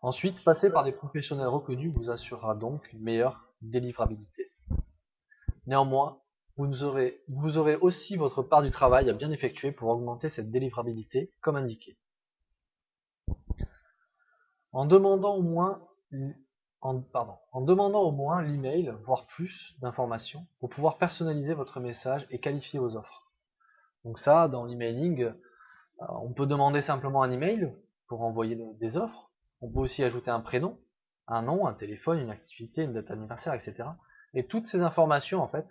Ensuite, passer par des professionnels reconnus vous assurera donc une meilleure délivrabilité. Néanmoins, vous aurez aussi votre part du travail à bien effectuer pour augmenter cette délivrabilité comme indiqué. En demandant au moins l'email, voire plus d'informations, pour pouvoir personnaliser votre message et qualifier vos offres. Donc ça, dans l'emailing, on peut demander simplement un email pour envoyer des offres. On peut aussi ajouter un prénom, un nom, un téléphone, une activité, une date anniversaire, etc. Et toutes ces informations, en fait,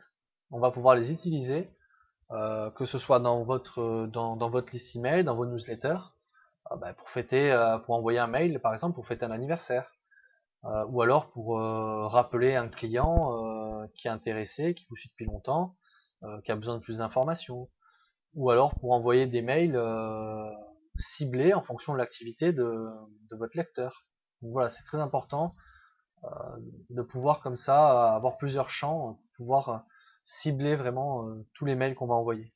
on va pouvoir les utiliser, que ce soit dans votre liste email, dans vos newsletters, pour envoyer un mail, par exemple, pour fêter un anniversaire. Ou alors pour rappeler un client qui est intéressé, qui vous suit depuis longtemps, qui a besoin de plus d'informations. Ou alors pour envoyer des mails ciblés en fonction de l'activité de votre lecteur. Donc voilà, c'est très important de pouvoir comme ça avoir plusieurs champs, pouvoir cibler vraiment tous les mails qu'on va envoyer.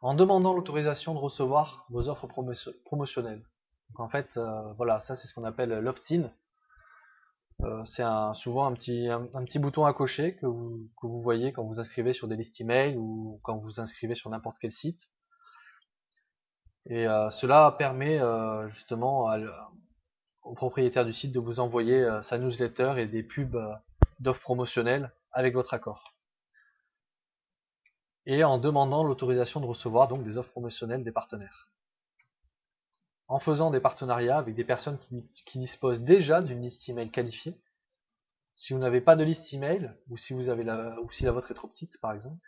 En demandant l'autorisation de recevoir vos offres promotionnelles. Donc en fait, voilà, ça c'est ce qu'on appelle l'opt-in. C'est souvent un petit bouton à cocher que vous voyez quand vous inscrivez sur des listes email ou quand vous inscrivez sur n'importe quel site. Et cela permet justement au propriétaire du site de vous envoyer sa newsletter et des pubs d'offres promotionnelles avec votre accord. Et en demandant l'autorisation de recevoir donc des offres promotionnelles des partenaires. En faisant des partenariats avec des personnes qui disposent déjà d'une liste email qualifiée. Si vous n'avez pas de liste email, ou si la vôtre est trop petite par exemple.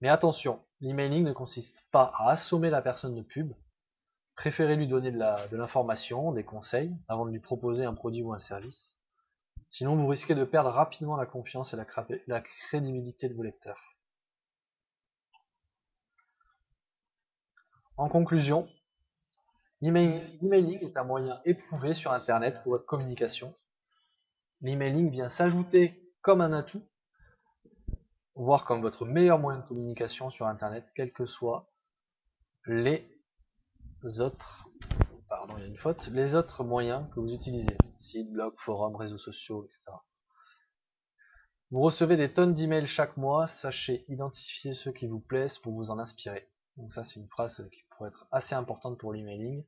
Mais attention, l'emailing ne consiste pas à assommer la personne de pub. Préférez lui donner de l'information, des conseils, avant de lui proposer un produit ou un service. Sinon, vous risquez de perdre rapidement la confiance et la crédibilité de vos lecteurs. En conclusion, l'emailing est un moyen éprouvé sur Internet pour votre communication. L'emailing vient s'ajouter comme un atout, voire comme votre meilleur moyen de communication sur Internet, quels que soient les autres moyens que vous utilisez, sites, blogs, forums, réseaux sociaux, etc. Vous recevez des tonnes d'emails chaque mois, sachez identifier ceux qui vous plaisent pour vous en inspirer. Donc ça c'est une phrase qui pourrait être assez importante pour l'emailing.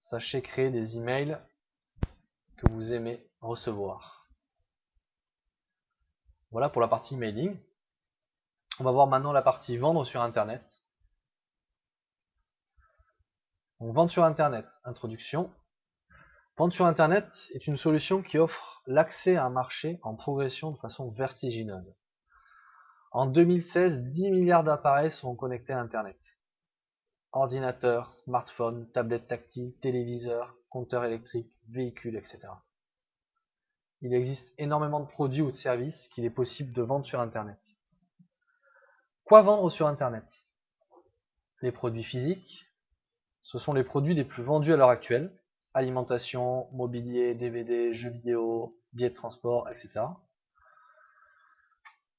Sachez créer des emails que vous aimez recevoir. Voilà pour la partie emailing. On va voir maintenant la partie vendre sur Internet. Donc vendre sur Internet, introduction. Vendre sur Internet est une solution qui offre l'accès à un marché en progression de façon vertigineuse. En 2016, 10 milliards d'appareils sont connectés à Internet. Ordinateurs, smartphones, tablettes tactiles, téléviseurs, compteurs électriques, véhicules, etc. Il existe énormément de produits ou de services qu'il est possible de vendre sur Internet. Quoi vendre sur Internet? Les produits physiques, ce sont les produits les plus vendus à l'heure actuelle. Alimentation, mobilier, DVD, jeux vidéo, billets de transport, etc.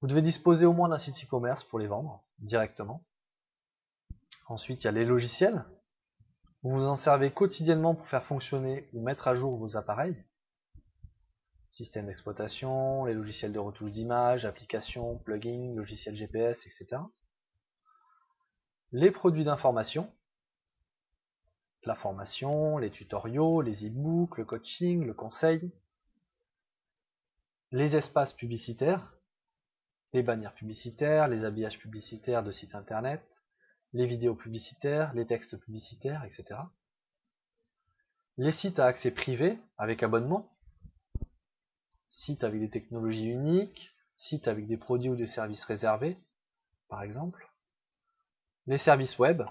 Vous devez disposer au moins d'un site e-commerce pour les vendre directement. Ensuite, il y a les logiciels. Vous vous en servez quotidiennement pour faire fonctionner ou mettre à jour vos appareils. Système d'exploitation, les logiciels de retouche d'image, applications, plugins, logiciels GPS, etc. Les produits d'information, la formation, les tutoriaux, les e-books, le coaching, le conseil. Les espaces publicitaires, les bannières publicitaires, les habillages publicitaires de sites internet, les vidéos publicitaires, les textes publicitaires, etc. Les sites à accès privé avec abonnement, sites avec des technologies uniques, sites avec des produits ou des services réservés, par exemple. Les services web,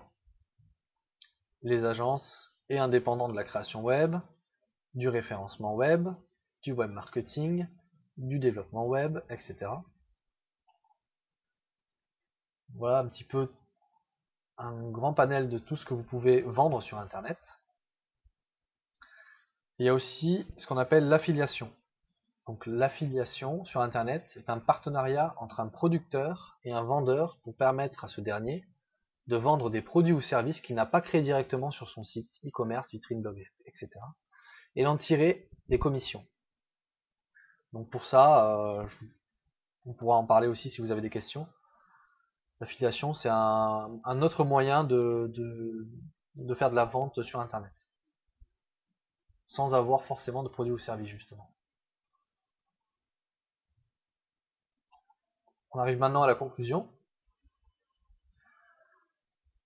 les agences et indépendants de la création web, du référencement web, du web marketing, du développement web, etc. Voilà un petit peu un grand panel de tout ce que vous pouvez vendre sur Internet. Il y a aussi ce qu'on appelle l'affiliation. Donc l'affiliation sur Internet est un partenariat entre un producteur et un vendeur pour permettre à ce dernier de vendre des produits ou services qu'il n'a pas créés directement sur son site e-commerce, vitrine, blog, etc. et d'en tirer des commissions. Donc pour ça, on pourra en parler aussi si vous avez des questions. L'affiliation, c'est un autre moyen de faire de la vente sur Internet, sans avoir forcément de produits ou services justement. On arrive maintenant à la conclusion.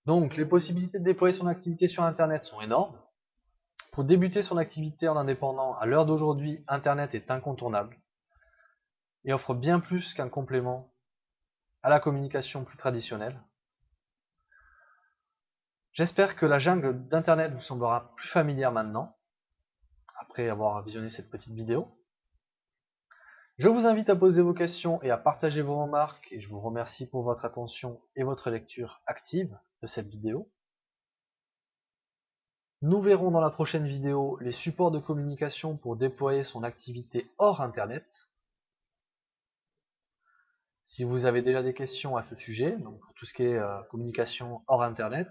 Donc, les possibilités de déployer son activité sur Internet sont énormes. Pour débuter son activité en indépendant, à l'heure d'aujourd'hui, Internet est incontournable et offre bien plus qu'un complément à la communication plus traditionnelle. J'espère que la jungle d'Internet vous semblera plus familière maintenant, après avoir visionné cette petite vidéo. Je vous invite à poser vos questions et à partager vos remarques, et je vous remercie pour votre attention et votre lecture active de cette vidéo. Nous verrons dans la prochaine vidéo les supports de communication pour déployer son activité hors Internet. Si vous avez déjà des questions à ce sujet, donc pour tout ce qui est communication hors Internet,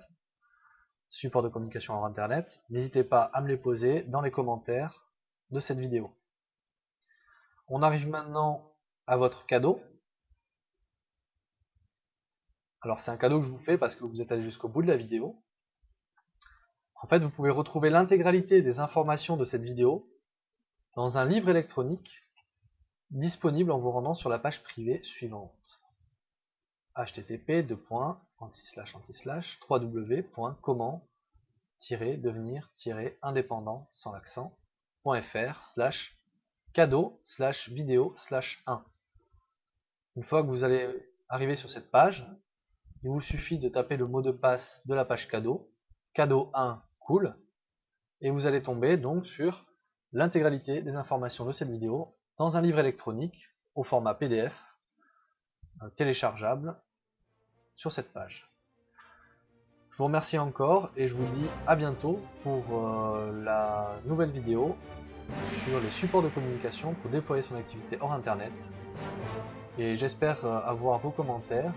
support de communication hors Internet, n'hésitez pas à me les poser dans les commentaires de cette vidéo. On arrive maintenant à votre cadeau. Alors c'est un cadeau que je vous fais parce que vous êtes allé jusqu'au bout de la vidéo. En fait, vous pouvez retrouver l'intégralité des informations de cette vidéo dans un livre électronique disponible en vous rendant sur la page privée suivante: http://www.comment-devenir-indépendant sans l'accent.fr/cadeau/vidéo/1. Une fois que vous allez arriver sur cette page, il vous suffit de taper le mot de passe de la page cadeau, cadeau 1 cool, et vous allez tomber donc sur l'intégralité des informations de cette vidéo dans un livre électronique au format PDF téléchargeable sur cette page. Je vous remercie encore et je vous dis à bientôt pour la nouvelle vidéo sur les supports de communication pour déployer son activité hors Internet. Et j'espère avoir vos commentaires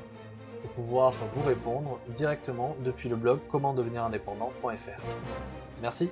pour pouvoir vous répondre directement depuis le blog comment-devenir-indépendant.fr. Merci.